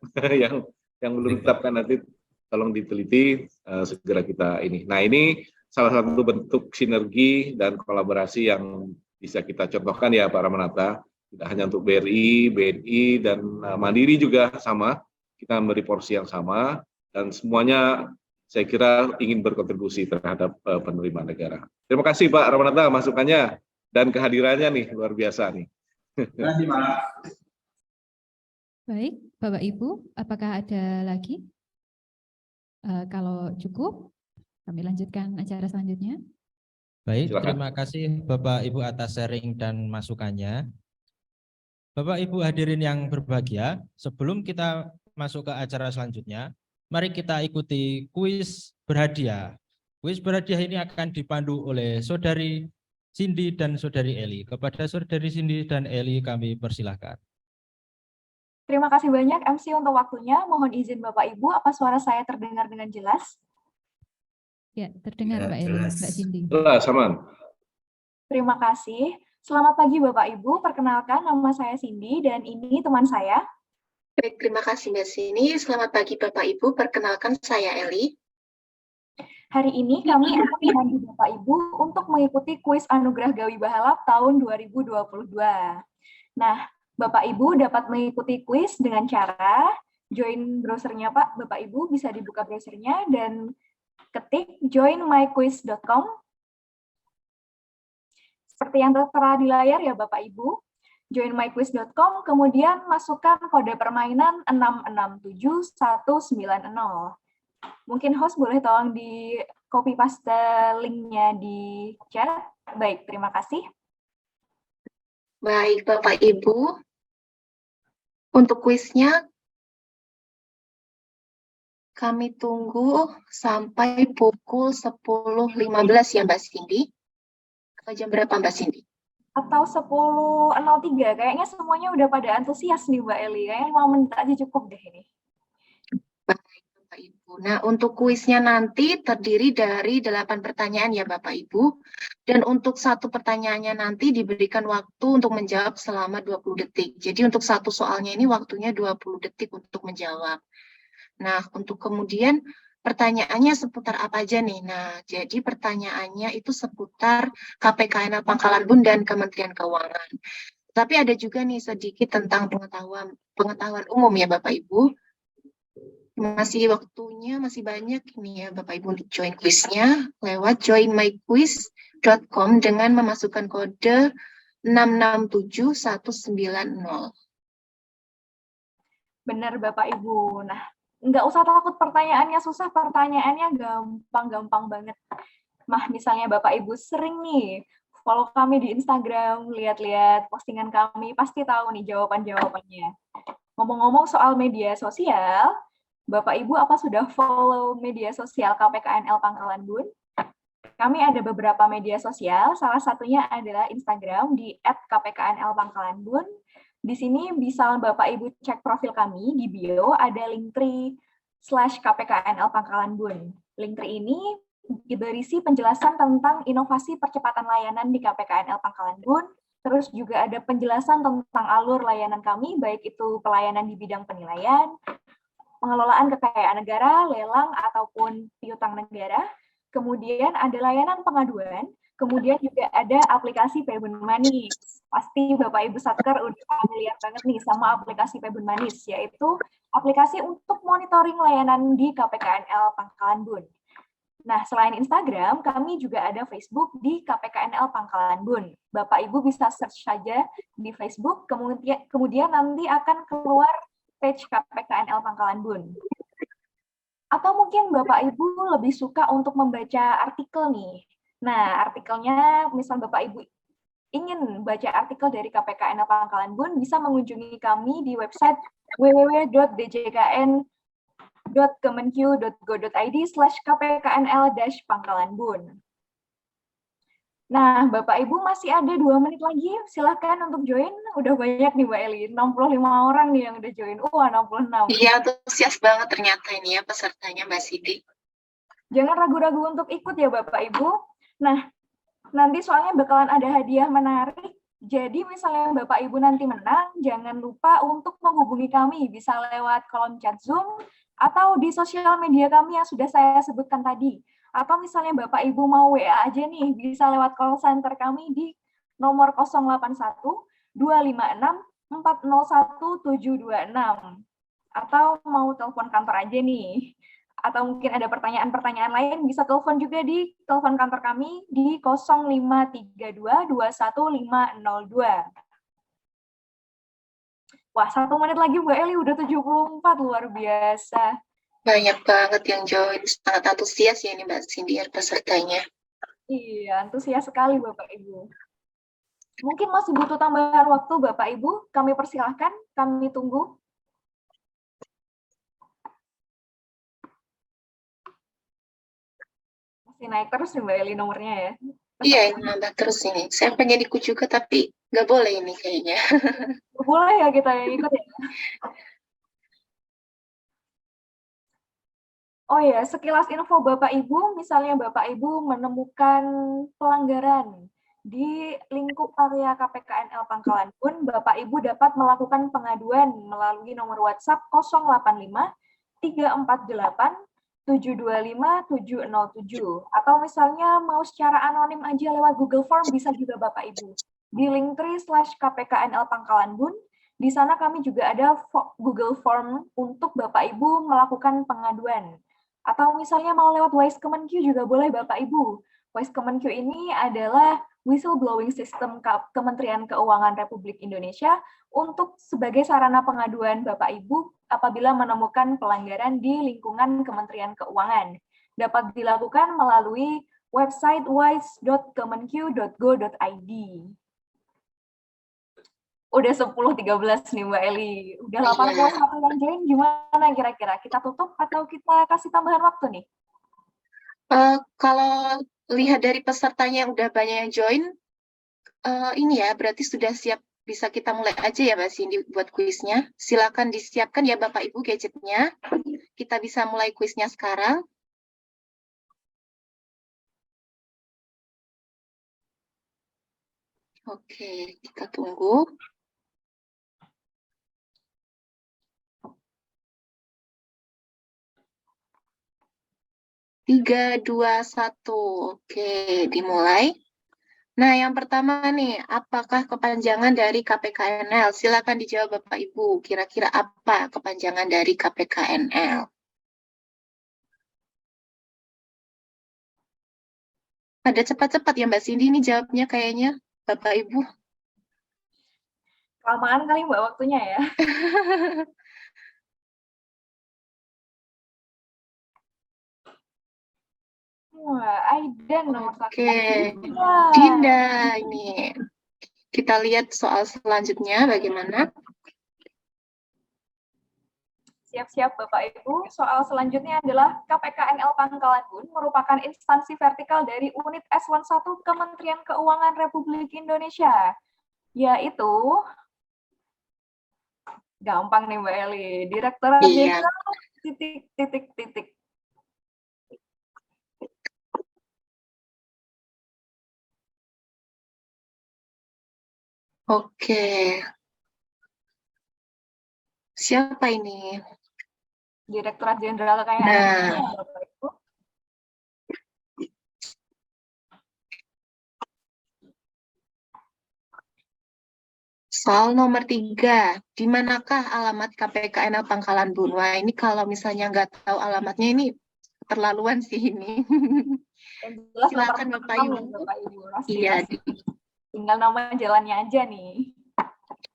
yang belum ditetapkan, nanti tolong diteliti, segera kita ini. Nah ini salah satu bentuk sinergi dan kolaborasi yang bisa kita contohkan ya Pak Ramanata, tidak hanya untuk BRI, BNI, dan Mandiri juga sama, kita memberi porsi yang sama, dan semuanya saya kira ingin berkontribusi terhadap penerima negara. Terima kasih Pak Ramanata masukannya dan kehadirannya nih, luar biasa nih. Terima kasih Pak. Baik, Bapak Ibu, apakah ada lagi? Kalau cukup, kami lanjutkan acara selanjutnya. Baik, Silakan. terima kasih Bapak Ibu atas sharing dan masukannya. Bapak Ibu hadirin yang berbahagia, sebelum kita masuk ke acara selanjutnya, mari kita ikuti kuis berhadiah. Kuis berhadiah ini akan dipandu oleh Saudari Cindy dan Saudari Eli. Kepada Saudari Cindy dan Eli kami persilahkan. Terima kasih banyak MC untuk waktunya. Mohon izin Bapak Ibu, apa suara saya terdengar dengan jelas? Ya, terdengar Mbak Eli, Mbak Cindy. Jelas, aman. Terima kasih. Selamat pagi Bapak Ibu, perkenalkan nama saya Cindy dan ini teman saya. Baik, terima kasih Mbak Cindy. Selamat pagi Bapak Ibu, perkenalkan saya Eli. Hari ini kami akan memandu Bapak Ibu untuk mengikuti kuis Anugerah Gawi Bahalap tahun 2022. Nah, Bapak Ibu dapat mengikuti kuis dengan cara join browsernya Pak. Bapak Ibu bisa dibuka browsernya dan ketik joinmyquiz.com. Seperti yang tertera di layar ya Bapak Ibu. Joinmyquiz.com, kemudian masukkan kode permainan 667190. Mungkin host boleh tolong di copy paste linknya di chat. Baik, terima kasih. Baik Bapak Ibu, Untuk kuisnya kami tunggu sampai pukul 10.15 ya Mbak Cindy. Atau jam berapa Mbak Cindy? Atau 10.03, kayaknya semuanya udah pada antusias nih Mbak Eli. Kayaknya 5 menit aja cukup deh ini. Baik Bapak Ibu. Nah, untuk kuisnya nanti terdiri dari 8 pertanyaan ya Bapak Ibu. Dan untuk satu pertanyaannya nanti diberikan waktu untuk menjawab selama 20 detik. Jadi untuk satu soalnya ini waktunya 20 detik untuk menjawab. Nah, untuk kemudian pertanyaannya seputar apa aja nih? Nah, jadi pertanyaannya itu seputar KPKNL Pangkalan Bun dan Kementerian Keuangan. Tapi ada juga nih sedikit tentang pengetahuan umum ya Bapak Ibu. Waktunya masih banyak ini ya Bapak Ibu untuk join kuisnya lewat joinmyquiz.com dengan memasukkan kode 667190. Benar Bapak Ibu. Nah, nggak usah takut pertanyaannya susah, pertanyaannya gampang-gampang banget. Nah, misalnya Bapak Ibu sering nih follow kami di Instagram, lihat-lihat postingan kami, pasti tahu nih jawaban-jawabannya. Ngomong-ngomong soal media sosial, Bapak Ibu apa sudah follow media sosial KPKNL Pangkalan Bun? Kami ada beberapa media sosial, salah satunya adalah Instagram di @kpknlpangkalanbun. Di sini bisa Bapak Ibu cek profil kami, di bio ada linktree/KPKNL Pangkalan Bun. Linktree ini berisi penjelasan tentang inovasi percepatan layanan di KPKNL Pangkalan Bun, terus juga ada penjelasan tentang alur layanan kami, baik itu pelayanan di bidang penilaian, pengelolaan kekayaan negara, lelang, ataupun piutang negara. Kemudian ada layanan pengaduan, kemudian juga ada aplikasi Pebun Manis. Pasti Bapak Ibu Satker udah familiar banget nih sama aplikasi Pebun Manis, yaitu aplikasi untuk monitoring layanan di KPKNL Pangkalan Bun. Nah, selain Instagram, kami juga ada Facebook di KPKNL Pangkalan Bun. Bapak Ibu bisa search saja di Facebook, kemudian nanti akan keluar page KPKNL Pangkalan Bun. Atau mungkin Bapak Ibu lebih suka untuk membaca artikel nih. Nah, artikelnya misal Bapak Ibu ingin baca artikel dari KPKNL Pangkalan Bun, bisa mengunjungi kami di website www.djkn.kemenq.go.id/kpknl-pangkalanbun. Nah, Bapak Ibu masih ada 2 menit lagi, silahkan untuk join. Udah banyak nih Mbak Eli, 65 orang nih yang udah join. 66. Iya, antusias banget ternyata ini ya pesertanya Mbak Siti. Jangan ragu-ragu untuk ikut ya Bapak Ibu. Nah, nanti soalnya bakalan ada hadiah menarik. Jadi misalnya Bapak Ibu nanti menang, jangan lupa untuk menghubungi kami. Bisa lewat kolom chat Zoom, atau di sosial media kami yang sudah saya sebutkan tadi. Atau misalnya Bapak Ibu mau WA aja nih, bisa lewat call center kami di nomor 081-256-401-726. Atau mau telepon kantor aja nih. Atau mungkin ada pertanyaan-pertanyaan lain, bisa telepon juga di telepon kantor kami di 0532-21502. Wah, 1 menit lagi Mbak Eli, udah 74, luar biasa. Banyak banget yang join, sangat antusias ya ini Mbak Cindy pesertanya. Iya, antusias sekali Bapak Ibu. Mungkin masih butuh tambahan waktu Bapak Ibu, kami persilahkan, kami tunggu. Masih naik terus nih Mbak Eli nomornya ya. Iya, nambah terus ini. Saya pengen ikut juga tapi nggak boleh ini kayaknya. Boleh ya kita yang ikut ya. Oh ya, sekilas info Bapak Ibu, misalnya Bapak Ibu menemukan pelanggaran di lingkup area KPKNL Pangkalan Bun, Bapak Ibu dapat melakukan pengaduan melalui nomor WhatsApp 085 348 725 707. Atau misalnya mau secara anonim aja lewat Google Form, bisa juga Bapak Ibu. Di linktree/KPKNL Pangkalan Bun, di sana kami juga ada Google Form untuk Bapak Ibu melakukan pengaduan. Atau misalnya mau lewat Wise Kemenq juga boleh Bapak Ibu. Wise Kemenq ini adalah whistleblowing system Kementerian Keuangan Republik Indonesia untuk sebagai sarana pengaduan Bapak Ibu apabila menemukan pelanggaran di lingkungan Kementerian Keuangan. Dapat dilakukan melalui website wise.kemenq.go.id. Udah 10.13 nih Mbak Eli. Udah 81 yang join, gimana kira-kira? Kita tutup atau kita kasih tambahan waktu nih? Kalau lihat dari pesertanya yang udah banyak yang join, ini ya berarti sudah siap, bisa kita mulai aja ya Mbak Cindy buat kuisnya. Silakan disiapkan ya Bapak Ibu gadgetnya. Kita bisa mulai kuisnya sekarang. Oke, kita tunggu. Tiga, dua, satu. Oke, dimulai. Nah, yang pertama nih, apakah kepanjangan dari KPKNL? Silakan dijawab Bapak Ibu. Kira-kira apa kepanjangan dari KPKNL? Pada cepat-cepat ya Mbak Cindy, ini jawabnya kayaknya Bapak Ibu. Kelamaan kali Mbak waktunya ya. Wah, Aidan nomor satu. Oke, Dinda ini. Kita lihat soal selanjutnya bagaimana. Siap-siap Bapak Ibu, soal selanjutnya adalah KPKNL Pangkalan Bun merupakan instansi vertikal dari unit S11 Kementerian Keuangan Republik Indonesia, yaitu gampang nih Mbak Eli, Direktorat Jenderal titik. Oke. Siapa ini? Direktorat Jenderal kayak Bapak Ibu. Soal nomor 3, di manakah alamat KPKNL Pangkalan Bun? Wah, ini kalau misalnya nggak tahu alamatnya ini keterlaluan sih ini. Silakan Bapak Ibu. Iya. Tinggal nama jalannya aja nih.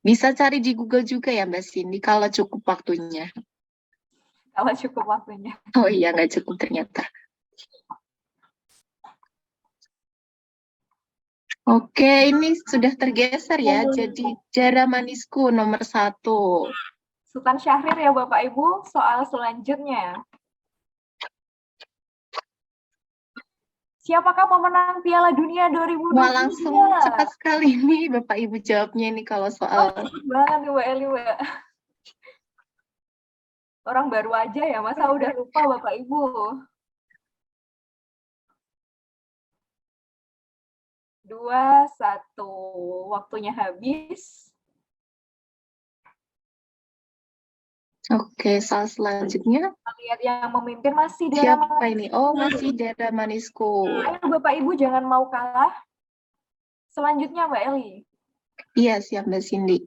Bisa cari di Google juga ya Mbak Cindy kalau cukup waktunya. Kalau cukup waktunya. Oh iya, nggak cukup ternyata. Oke, ini sudah tergeser ya, jadi Daramanisku nomor 1. Sultan Syahrir ya Bapak Ibu, soal selanjutnya. Siapakah pemenang Piala Dunia 2022? Wah, langsung cepat sekali nih Bapak Ibu jawabnya ini kalau soal. Cepat banget nih Mbak Eli, Mbak. Orang baru aja ya, masa udah lupa Bapak Ibu. Dua, satu. Waktunya habis. Oke, soal selanjutnya. Kita lihat yang memimpin masih Siapa ini? Oh, masih Daramanisku. Ayo Bapak Ibu jangan mau kalah. Selanjutnya Mbak Eli. Iya, siap Mbak Cindy.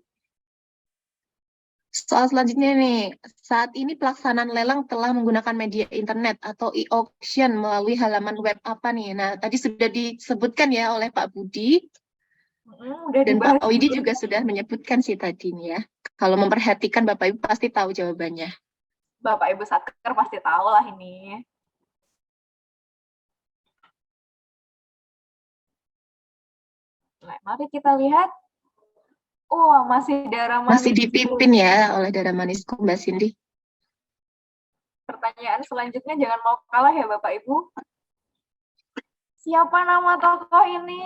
Soal selanjutnya nih, saat ini pelaksanaan lelang telah menggunakan media internet atau e-auction melalui halaman web apa nih? Nah, tadi sudah disebutkan ya oleh Pak Budi. Dan Pak Widi juga sudah menyebutkan sih tadi nih ya. Kalau memperhatikan Bapak Ibu pasti tahu jawabannya. Bapak Ibu Satker pasti tahu lah ini. Nah, mari kita lihat. Oh, masih Daramanisku. Masih dipimpin ya oleh Daramanisku Mbak Cindy. Pertanyaan selanjutnya jangan mau kalah ya Bapak Ibu. Siapa nama tokoh ini?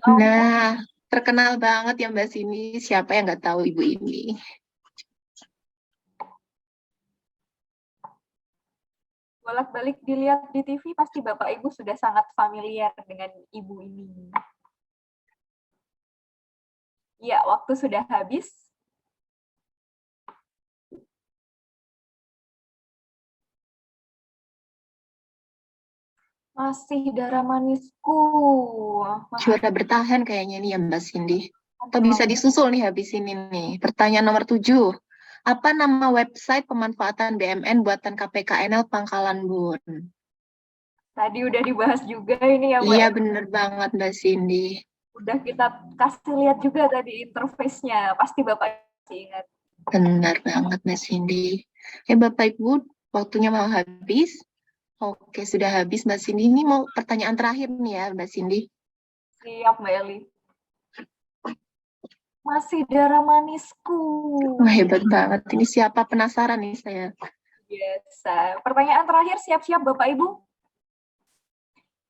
Nah, terkenal banget ya Mbak Cindy. Siapa yang nggak tahu ibu ini? Bolak-balik dilihat di TV, pasti Bapak Ibu sudah sangat familiar dengan ibu ini. Ya, waktu sudah habis. Masih Daramanisku. Juara bertahan kayaknya nih ya Mbak Cindy. Atau bisa disusul nih habis ini nih. Pertanyaan nomor 7. Apa nama website pemanfaatan BMN buatan KPKNL Pangkalan Bun? Tadi udah dibahas juga ini ya Mbak. Iya bener banget Mbak Cindy. Udah kita kasih lihat juga tadi interface-nya. Pasti Bapak masih ingat. Benar banget Mbak Cindy. Bapak Ibu, waktunya mau habis. Oke, sudah habis Mbak Cindy. Ini mau pertanyaan terakhir nih ya Mbak Cindy. Siap Mbak Eli. Masih darah manisku. Wah, hebat banget. Ini siapa, penasaran nih saya. Biasa. Pertanyaan terakhir, siap-siap Bapak Ibu.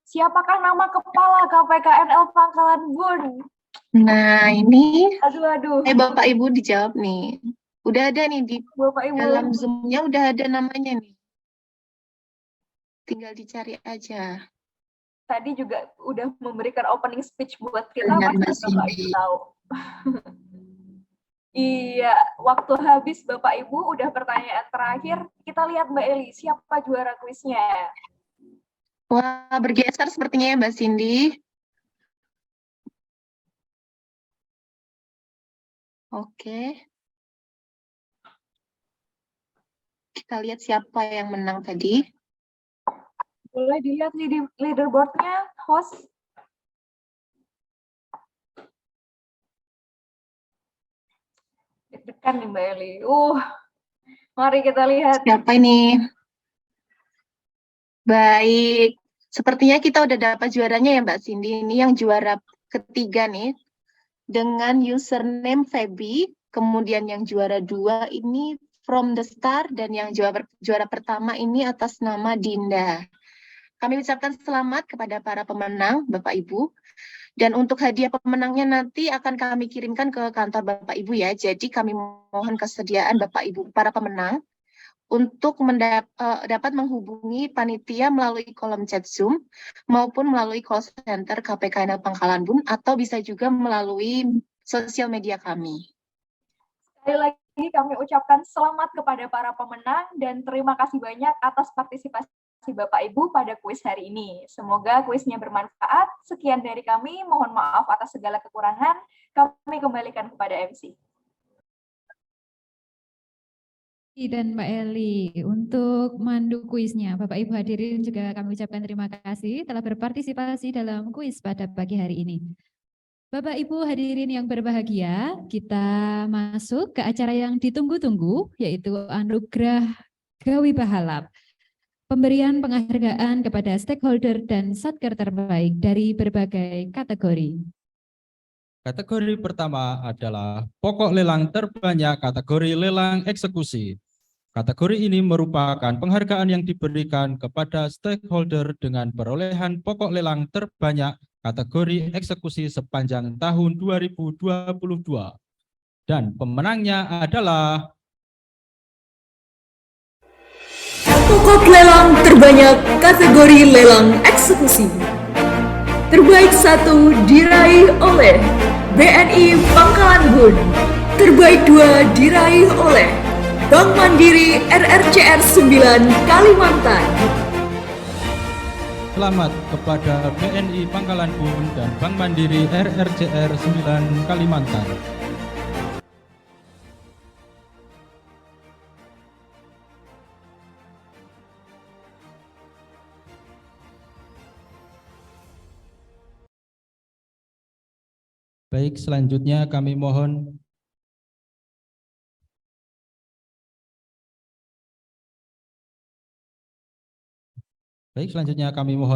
Siapakah nama kepala KPKNL Pangkalan Bun? Nah, ini Aduh. Bapak Ibu dijawab nih. Udah ada nih di Bapak Ibu. dalam Zoom-nya, udah ada namanya nih. Tinggal dicari aja. Tadi juga udah memberikan opening speech buat kita, Benar, Mbak pasti Bapak Ibu Cindy. tahu. Iya, waktu habis Bapak Ibu, udah pertanyaan terakhir. Kita lihat Mbak Eli, siapa juara kuisnya? Wah, bergeser sepertinya ya Mbak Cindy. Oke. Kita lihat siapa yang menang tadi. Boleh dilihat di leaderboard-nya, host. Deg-degan nih Mbak Eli. Mari kita lihat. Siapa ini? Baik. Sepertinya kita udah dapat juaranya ya Mbak Cindy. Ini yang juara ketiga nih. Dengan username Feby. Kemudian yang juara 2 ini From the Star. Dan yang juara pertama ini atas nama Dinda. Kami ucapkan selamat kepada para pemenang, Bapak Ibu. Dan untuk hadiah pemenangnya nanti akan kami kirimkan ke kantor Bapak Ibu ya. Jadi kami mohon kesediaan Bapak Ibu para pemenang untuk dapat menghubungi panitia melalui kolom chat Zoom maupun melalui call center KPKNL Pangkalan Bun atau bisa juga melalui sosial media kami. Sekali lagi kami ucapkan selamat kepada para pemenang dan terima kasih banyak atas partisipasi Bapak Ibu pada kuis hari ini. Semoga kuisnya bermanfaat. Sekian dari kami, mohon maaf atas segala kekurangan. Kami kembalikan kepada MC. Dan Mbak Eli, untuk mandu kuisnya, Bapak Ibu hadirin juga kami ucapkan terima kasih telah berpartisipasi dalam kuis pada pagi hari ini. Bapak Ibu hadirin yang berbahagia, kita masuk ke acara yang ditunggu-tunggu, yaitu Anugerah Gawi Bahalap. Pemberian penghargaan kepada stakeholder dan satker terbaik dari berbagai kategori. Kategori pertama adalah pokok lelang terbanyak kategori lelang eksekusi. Kategori ini merupakan penghargaan yang diberikan kepada stakeholder dengan perolehan pokok lelang terbanyak kategori eksekusi sepanjang tahun 2022. Dan pemenangnya adalah pokok lelang terbanyak kategori lelang eksekusi. Terbaik 1 diraih oleh BNI Pangkalan Bun. Terbaik 2 diraih oleh Bank Mandiri RRCR 9 Kalimantan. selamat kepada BNI Pangkalan Bun dan Bank Mandiri RRCR 9 Kalimantan. Baik, selanjutnya kami mohon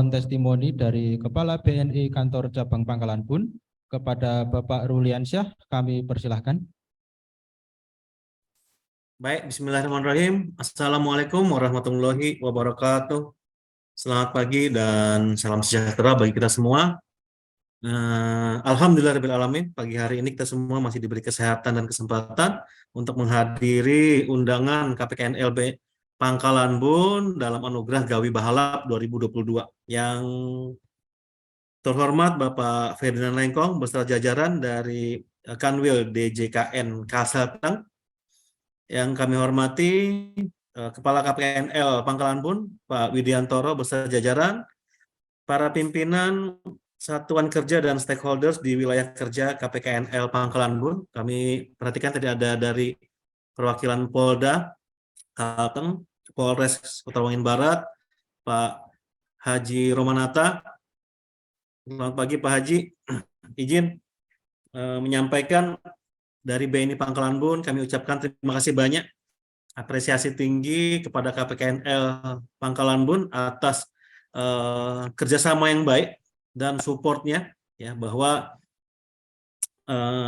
testimoni dari Kepala BNI Kantor Cabang Pangkalan Bun kepada Bapak Ruliansyah. Kami persilahkan. Baik, bismillahirrahmanirrahim. Assalamualaikum warahmatullahi wabarakatuh. Selamat pagi dan salam sejahtera bagi kita semua. Alhamdulillahirrahmanirrahim, pagi hari ini kita semua masih diberi kesehatan dan kesempatan untuk menghadiri undangan KPKNL Pangkalan Bun dalam Anugerah Gawi Bahalap 2022. Yang terhormat Bapak Ferdinand Lengkong beserta jajaran dari Kanwil DJKN Kalsel. Yang kami hormati Kepala KPKNL Pangkalan Bun, Pak Widiantoro beserta jajaran, para pimpinan Satuan Kerja dan stakeholders di wilayah kerja KPKNL Pangkalan Bun. Kami perhatikan tadi ada dari perwakilan Polda, Kalteng, Polres Kota Waringin Barat, Pak Haji Romanata. Selamat pagi Pak Haji. Izin menyampaikan dari BNI Pangkalan Bun, kami ucapkan terima kasih banyak, apresiasi tinggi kepada KPKNL Pangkalan Bun atas kerjasama yang baik dan supportnya, ya, bahwa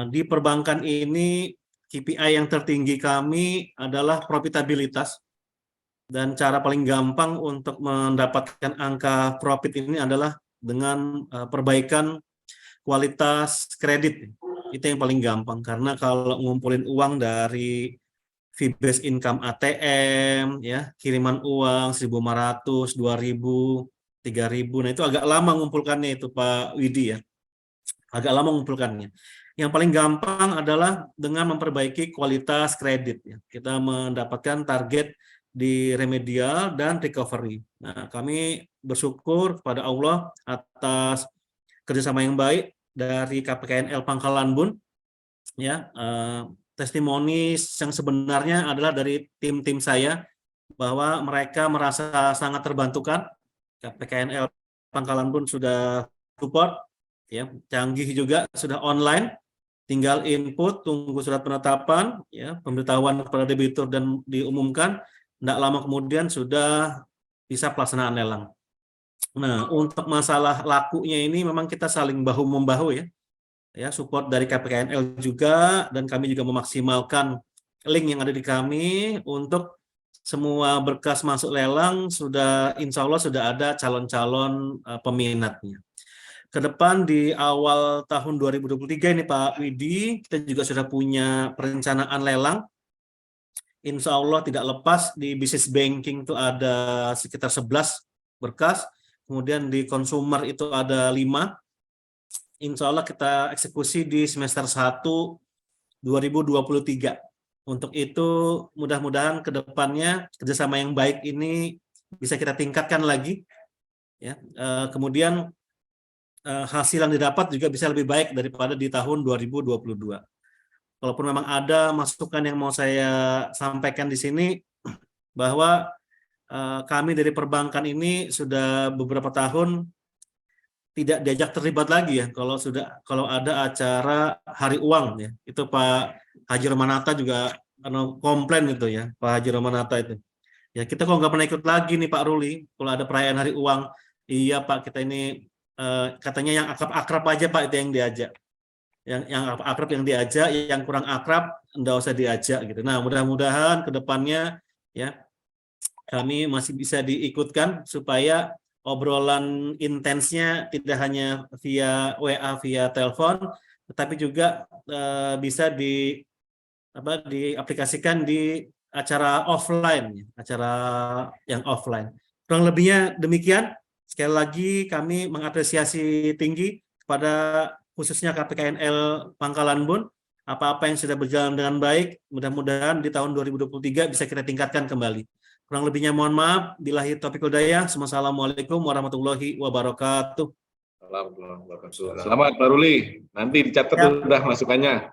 Di perbankan ini KPI yang tertinggi kami adalah profitabilitas, dan cara paling gampang untuk mendapatkan angka profit ini adalah dengan perbaikan kualitas kredit. Itu yang paling gampang, karena kalau ngumpulin uang dari fee-based income ATM, ya, kiriman uang 1.500, 2.000, 3.000, nah itu agak lama ngumpulkannya itu Pak Widi ya, agak lama ngumpulkannya. Yang paling gampang adalah dengan memperbaiki kualitas kredit. Ya. Kita mendapatkan target di remedial dan recovery. Nah, kami bersyukur kepada Allah atas kerjasama yang baik dari KPKNL Pangkalan Bun. Ya, testimoni yang sebenarnya adalah dari tim-tim saya bahwa mereka merasa sangat terbantukan. KPKNL Pangkalan Bun sudah support, ya, canggih juga, sudah online. Tinggal input, tunggu surat penetapan, ya, pemberitahuan kepada debitur dan diumumkan. Tidak lama kemudian sudah bisa pelaksanaan lelang. Nah, untuk masalah lakunya ini memang kita saling bahu-membahu ya, support dari KPKNL juga, dan kami juga memaksimalkan link yang ada di kami untuk semua berkas masuk lelang sudah, insya Allah sudah ada calon-calon peminatnya. Ke depan di awal tahun 2023 ini Pak Widi, kita juga sudah punya perencanaan lelang. Insya Allah tidak lepas di business banking itu ada sekitar 11 berkas, kemudian di consumer itu ada 5. Insya Allah kita eksekusi di semester 1 2023. Untuk itu mudah-mudahan ke depannya kerjasama yang baik ini bisa kita tingkatkan lagi. Ya, kemudian hasil yang didapat juga bisa lebih baik daripada di tahun 2022. Walaupun memang ada masukan yang mau saya sampaikan di sini, bahwa kami dari perbankan ini sudah beberapa tahun tidak diajak terlibat lagi ya kalau ada acara hari uang ya. Itu Pak Haji Romanata juga komplain itu ya, Pak Haji Romanata itu. Ya, kita kok nggak pernah ikut lagi nih Pak Ruli kalau ada perayaan hari uang. Iya Pak, kita ini katanya yang akrab-akrab aja Pak itu yang diajak. Yang akrab yang diajak, yang kurang akrab enggak usah diajak gitu. Nah, mudah-mudahan ke depannya ya kami masih bisa diikutkan supaya obrolan intensnya tidak hanya via WA, via telepon, tetapi juga bisa diaplikasikan di acara offline, acara yang offline. Kurang lebihnya demikian. Sekali lagi kami mengapresiasi tinggi kepada khususnya KPKNL Pangkalan Bun. Apa-apa yang sudah berjalan dengan baik, mudah-mudahan di tahun 2023 bisa kita tingkatkan kembali. Kurang lebihnya mohon maaf. Billahi taufiq wal hidayah. Wassalamualaikum warahmatullahi wabarakatuh. Selamat Pak Ruli. Nanti dicatat sudah masukannya.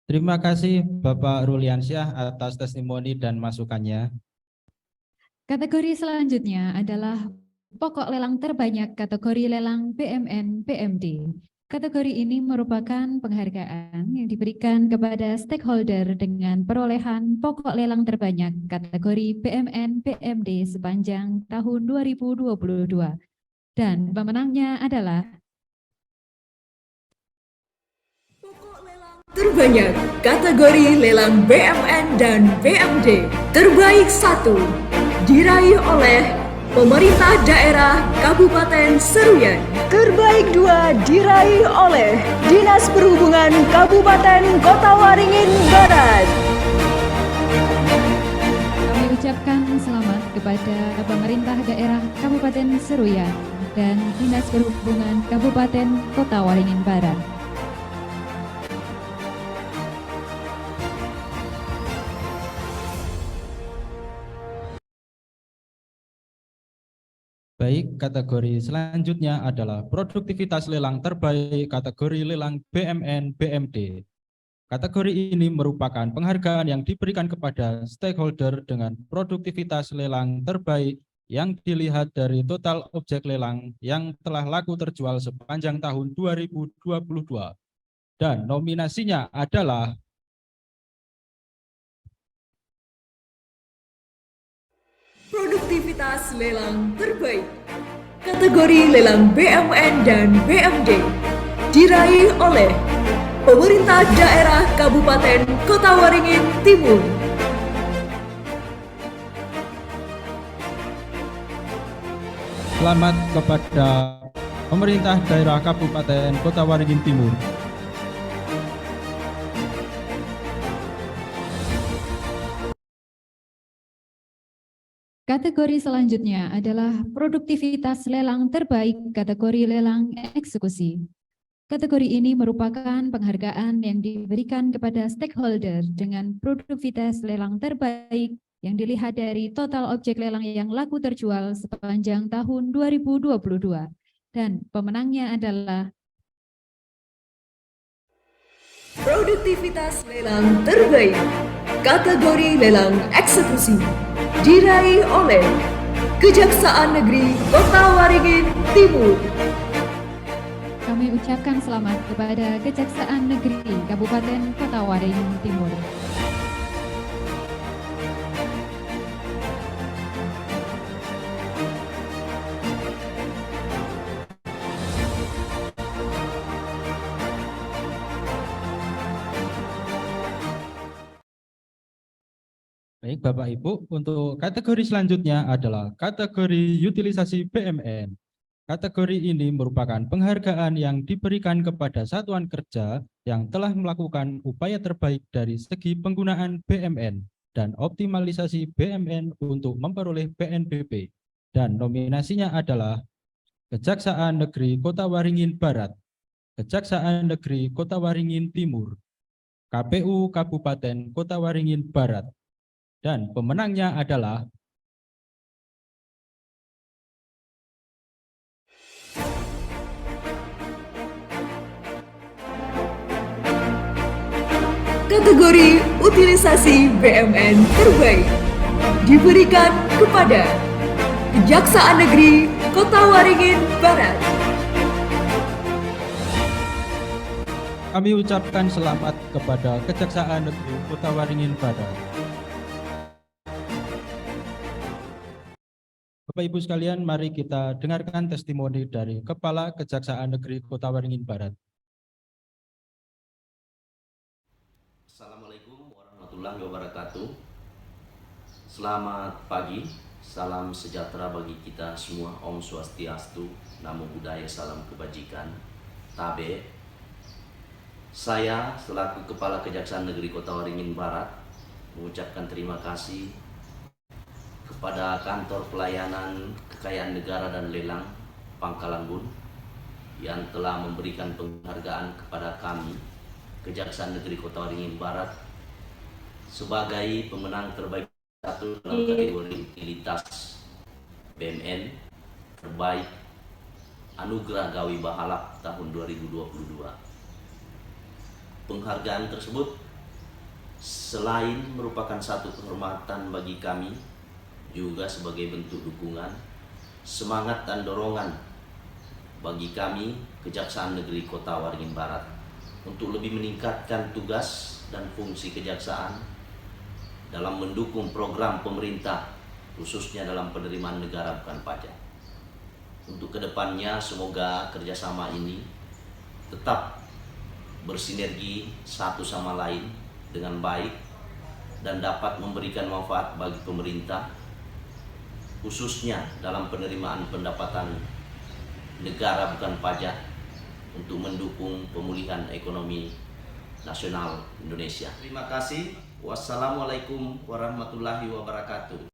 Terima kasih Bapak Ruliansyah atas testimoni dan masukannya. Kategori selanjutnya adalah pokok lelang terbanyak kategori lelang BMN PMD. Kategori ini merupakan penghargaan yang diberikan kepada stakeholder dengan perolehan pokok lelang terbanyak kategori BMN PMD sepanjang tahun 2022. Dan pemenangnya adalah terbanyak kategori lelang BMN dan BMD. Terbaik 1 diraih oleh Pemerintah Daerah Kabupaten Seruyan. Terbaik 2 diraih oleh Dinas Perhubungan Kabupaten Kota Waringin Barat. Kami ucapkan selamat kepada Pemerintah Daerah Kabupaten Seruyan dan Dinas Perhubungan Kabupaten Kota Waringin Barat. Baik, kategori selanjutnya adalah produktivitas lelang terbaik kategori lelang BMN BMD. Kategori ini merupakan penghargaan yang diberikan kepada stakeholder dengan produktivitas lelang terbaik yang dilihat dari total objek lelang yang telah laku terjual sepanjang tahun 2022. Dan nominasinya adalah Produktivitas lelang terbaik kategori lelang BMN dan BMD diraih oleh Pemerintah Daerah Kabupaten Kota Waringin Timur. Selamat kepada Pemerintah Daerah Kabupaten Kota Waringin Timur. Kategori selanjutnya adalah produktivitas lelang terbaik kategori lelang eksekusi. Kategori ini merupakan penghargaan yang diberikan kepada stakeholder dengan produktivitas lelang terbaik yang dilihat dari total objek lelang yang laku terjual sepanjang tahun 2022. Dan pemenangnya adalah Produktivitas lelang terbaik kategori lelang eksekusi diraih oleh Kejaksaan Negeri Kota Waringin Timur. Kami ucapkan selamat kepada Kejaksaan Negeri Kabupaten Kota Waringin Timur. Baik Bapak Ibu, untuk kategori selanjutnya adalah kategori utilisasi BMN. Kategori ini merupakan penghargaan yang diberikan kepada satuan kerja yang telah melakukan upaya terbaik dari segi penggunaan BMN dan optimalisasi BMN untuk memperoleh PNBP. Dan nominasinya adalah Kejaksaan Negeri Kota Waringin Barat, Kejaksaan Negeri Kota Waringin Timur, KPU Kabupaten Kota Waringin Barat, dan pemenangnya adalah kategori utilisasi BMN terbaik diberikan kepada Kejaksaan Negeri Kota Waringin Barat. Kami ucapkan selamat kepada Kejaksaan Negeri Kota Waringin Barat. Bapak Ibu sekalian, mari kita dengarkan testimoni dari Kepala Kejaksaan Negeri Kota Waringin Barat. Assalamualaikum warahmatullahi wabarakatuh. Selamat pagi, salam sejahtera bagi kita semua. Om Swastiastu, Namo Buddhaya, salam kebajikan. Tabe. Saya selaku Kepala Kejaksaan Negeri Kota Waringin Barat mengucapkan terima kasih kepada Kantor Pelayanan Kekayaan Negara dan Lelang Pangkalan Bun yang telah memberikan penghargaan kepada kami Kejaksaan Negeri Kota Waringin Barat sebagai pemenang terbaik satu dalam kategori utilitas BMN terbaik Anugerah Gawi Bahalap tahun 2022. Penghargaan tersebut selain merupakan satu kehormatan bagi kami, juga sebagai bentuk dukungan, semangat dan dorongan bagi kami Kejaksaan Negeri Kota Waringin Barat untuk lebih meningkatkan tugas dan fungsi kejaksaan dalam mendukung program pemerintah khususnya dalam penerimaan negara bukan pajak. Untuk kedepannya semoga kerjasama ini tetap bersinergi satu sama lain dengan baik dan dapat memberikan manfaat bagi pemerintah khususnya dalam penerimaan pendapatan negara bukan pajak untuk mendukung pemulihan ekonomi nasional Indonesia. Terima kasih. Wassalamualaikum warahmatullahi wabarakatuh.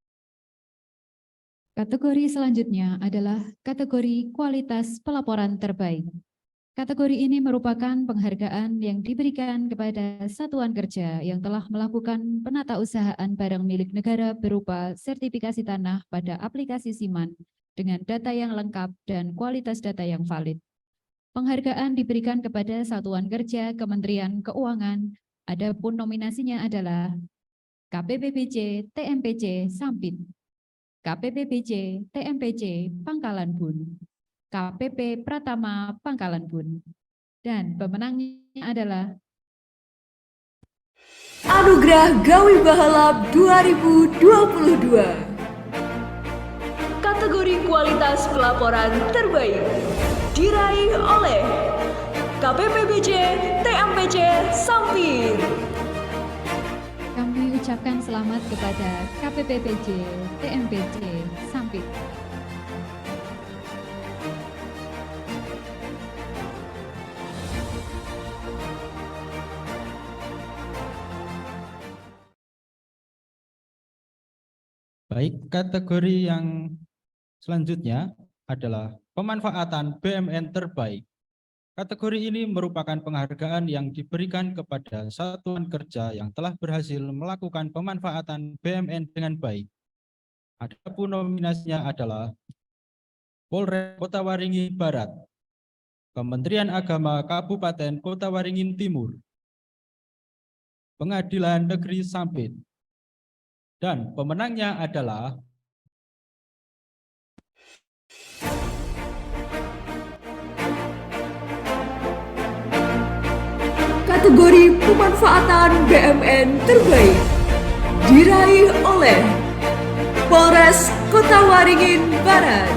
Kategori selanjutnya adalah kategori kualitas pelaporan terbaik. Kategori ini merupakan penghargaan yang diberikan kepada satuan kerja yang telah melakukan penatausahaan barang milik negara berupa sertifikasi tanah pada aplikasi SIMAN dengan data yang lengkap dan kualitas data yang valid. Penghargaan diberikan kepada satuan kerja Kementerian Keuangan, adapun nominasinya adalah KPPBC TMPC Sampit, KPPBC TMPC Pangkalan Bun, KPP Pratama Pangkalan Bun, dan pemenangnya adalah Anugerah Gawi Bahalap 2022. Kategori kualitas pelaporan terbaik diraih oleh KPPBJ TMPC Sampir. Kami ucapkan selamat kepada KPPBJ TMPC Sampit. Baik, kategori yang selanjutnya adalah pemanfaatan BMN terbaik. Kategori ini merupakan penghargaan yang diberikan kepada satuan kerja yang telah berhasil melakukan pemanfaatan BMN dengan baik. Adapun nominasinya adalah Polres Kota Waringin Barat, Kementerian Agama Kabupaten Kota Waringin Timur, Pengadilan Negeri Sampit, dan pemenangnya adalah Kategori pemanfaatan BMN terbaik diraih oleh Polres Kota Waringin Barat.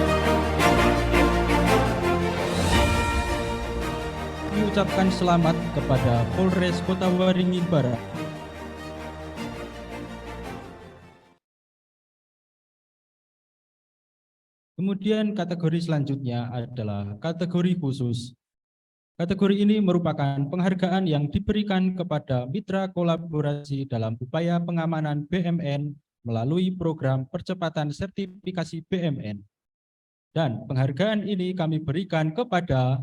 Mengucapkan selamat kepada Polres Kota Waringin Barat. Kemudian kategori selanjutnya adalah kategori khusus. Kategori ini merupakan penghargaan yang diberikan kepada mitra kolaborasi dalam upaya pengamanan BMN melalui program percepatan sertifikasi BMN. Dan penghargaan ini kami berikan kepada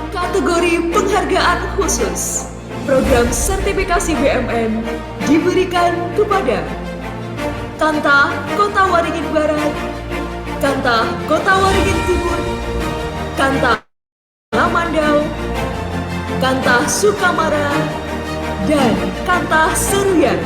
Kategori penghargaan khusus. Program sertifikasi BMN diberikan kepada Kantah Kota Waringin Barat, Kantah Kota Waringin Timur, Kantah Lamandau, Kantah Sukamara, dan Kantah Seruyan.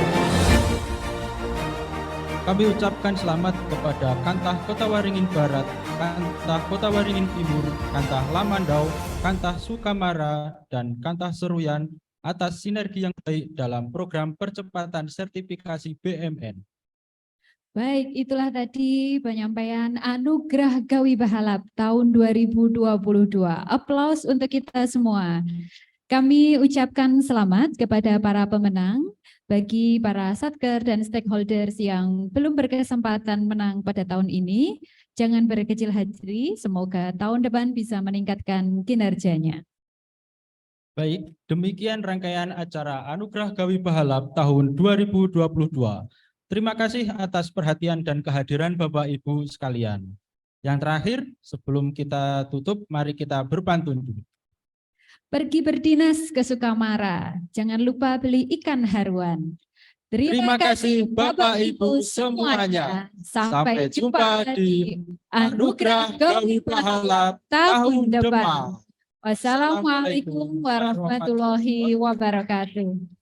Kami ucapkan selamat kepada Kantah Kota Waringin Barat, Kantah Kota Waringin Timur, Kantah Lamandau, Kantah Sukamara, dan Kantah Seruyan atas sinergi yang baik dalam program percepatan sertifikasi BMN. Baik, itulah tadi penyampaian Anugerah Gawi Bahalap tahun 2022. Aplaus untuk kita semua. Kami ucapkan selamat kepada para pemenang. Bagi para satker dan stakeholders yang belum berkesempatan menang pada tahun ini, jangan berkecil hati, semoga tahun depan bisa meningkatkan kinerjanya. Baik, demikian rangkaian acara Anugerah Gawi Bahalap tahun 2022. Terima kasih atas perhatian dan kehadiran Bapak Ibu sekalian. Yang terakhir, sebelum kita tutup, mari kita berpantun dulu. Pergi berdinas ke Sukamara, jangan lupa beli ikan haruan. Terima kasih Bapak Ibu semuanya. Sampai jumpa di Anugerah Gawi Bahalap tahun depan. Wassalamualaikum warahmatullahi wabarakatuh.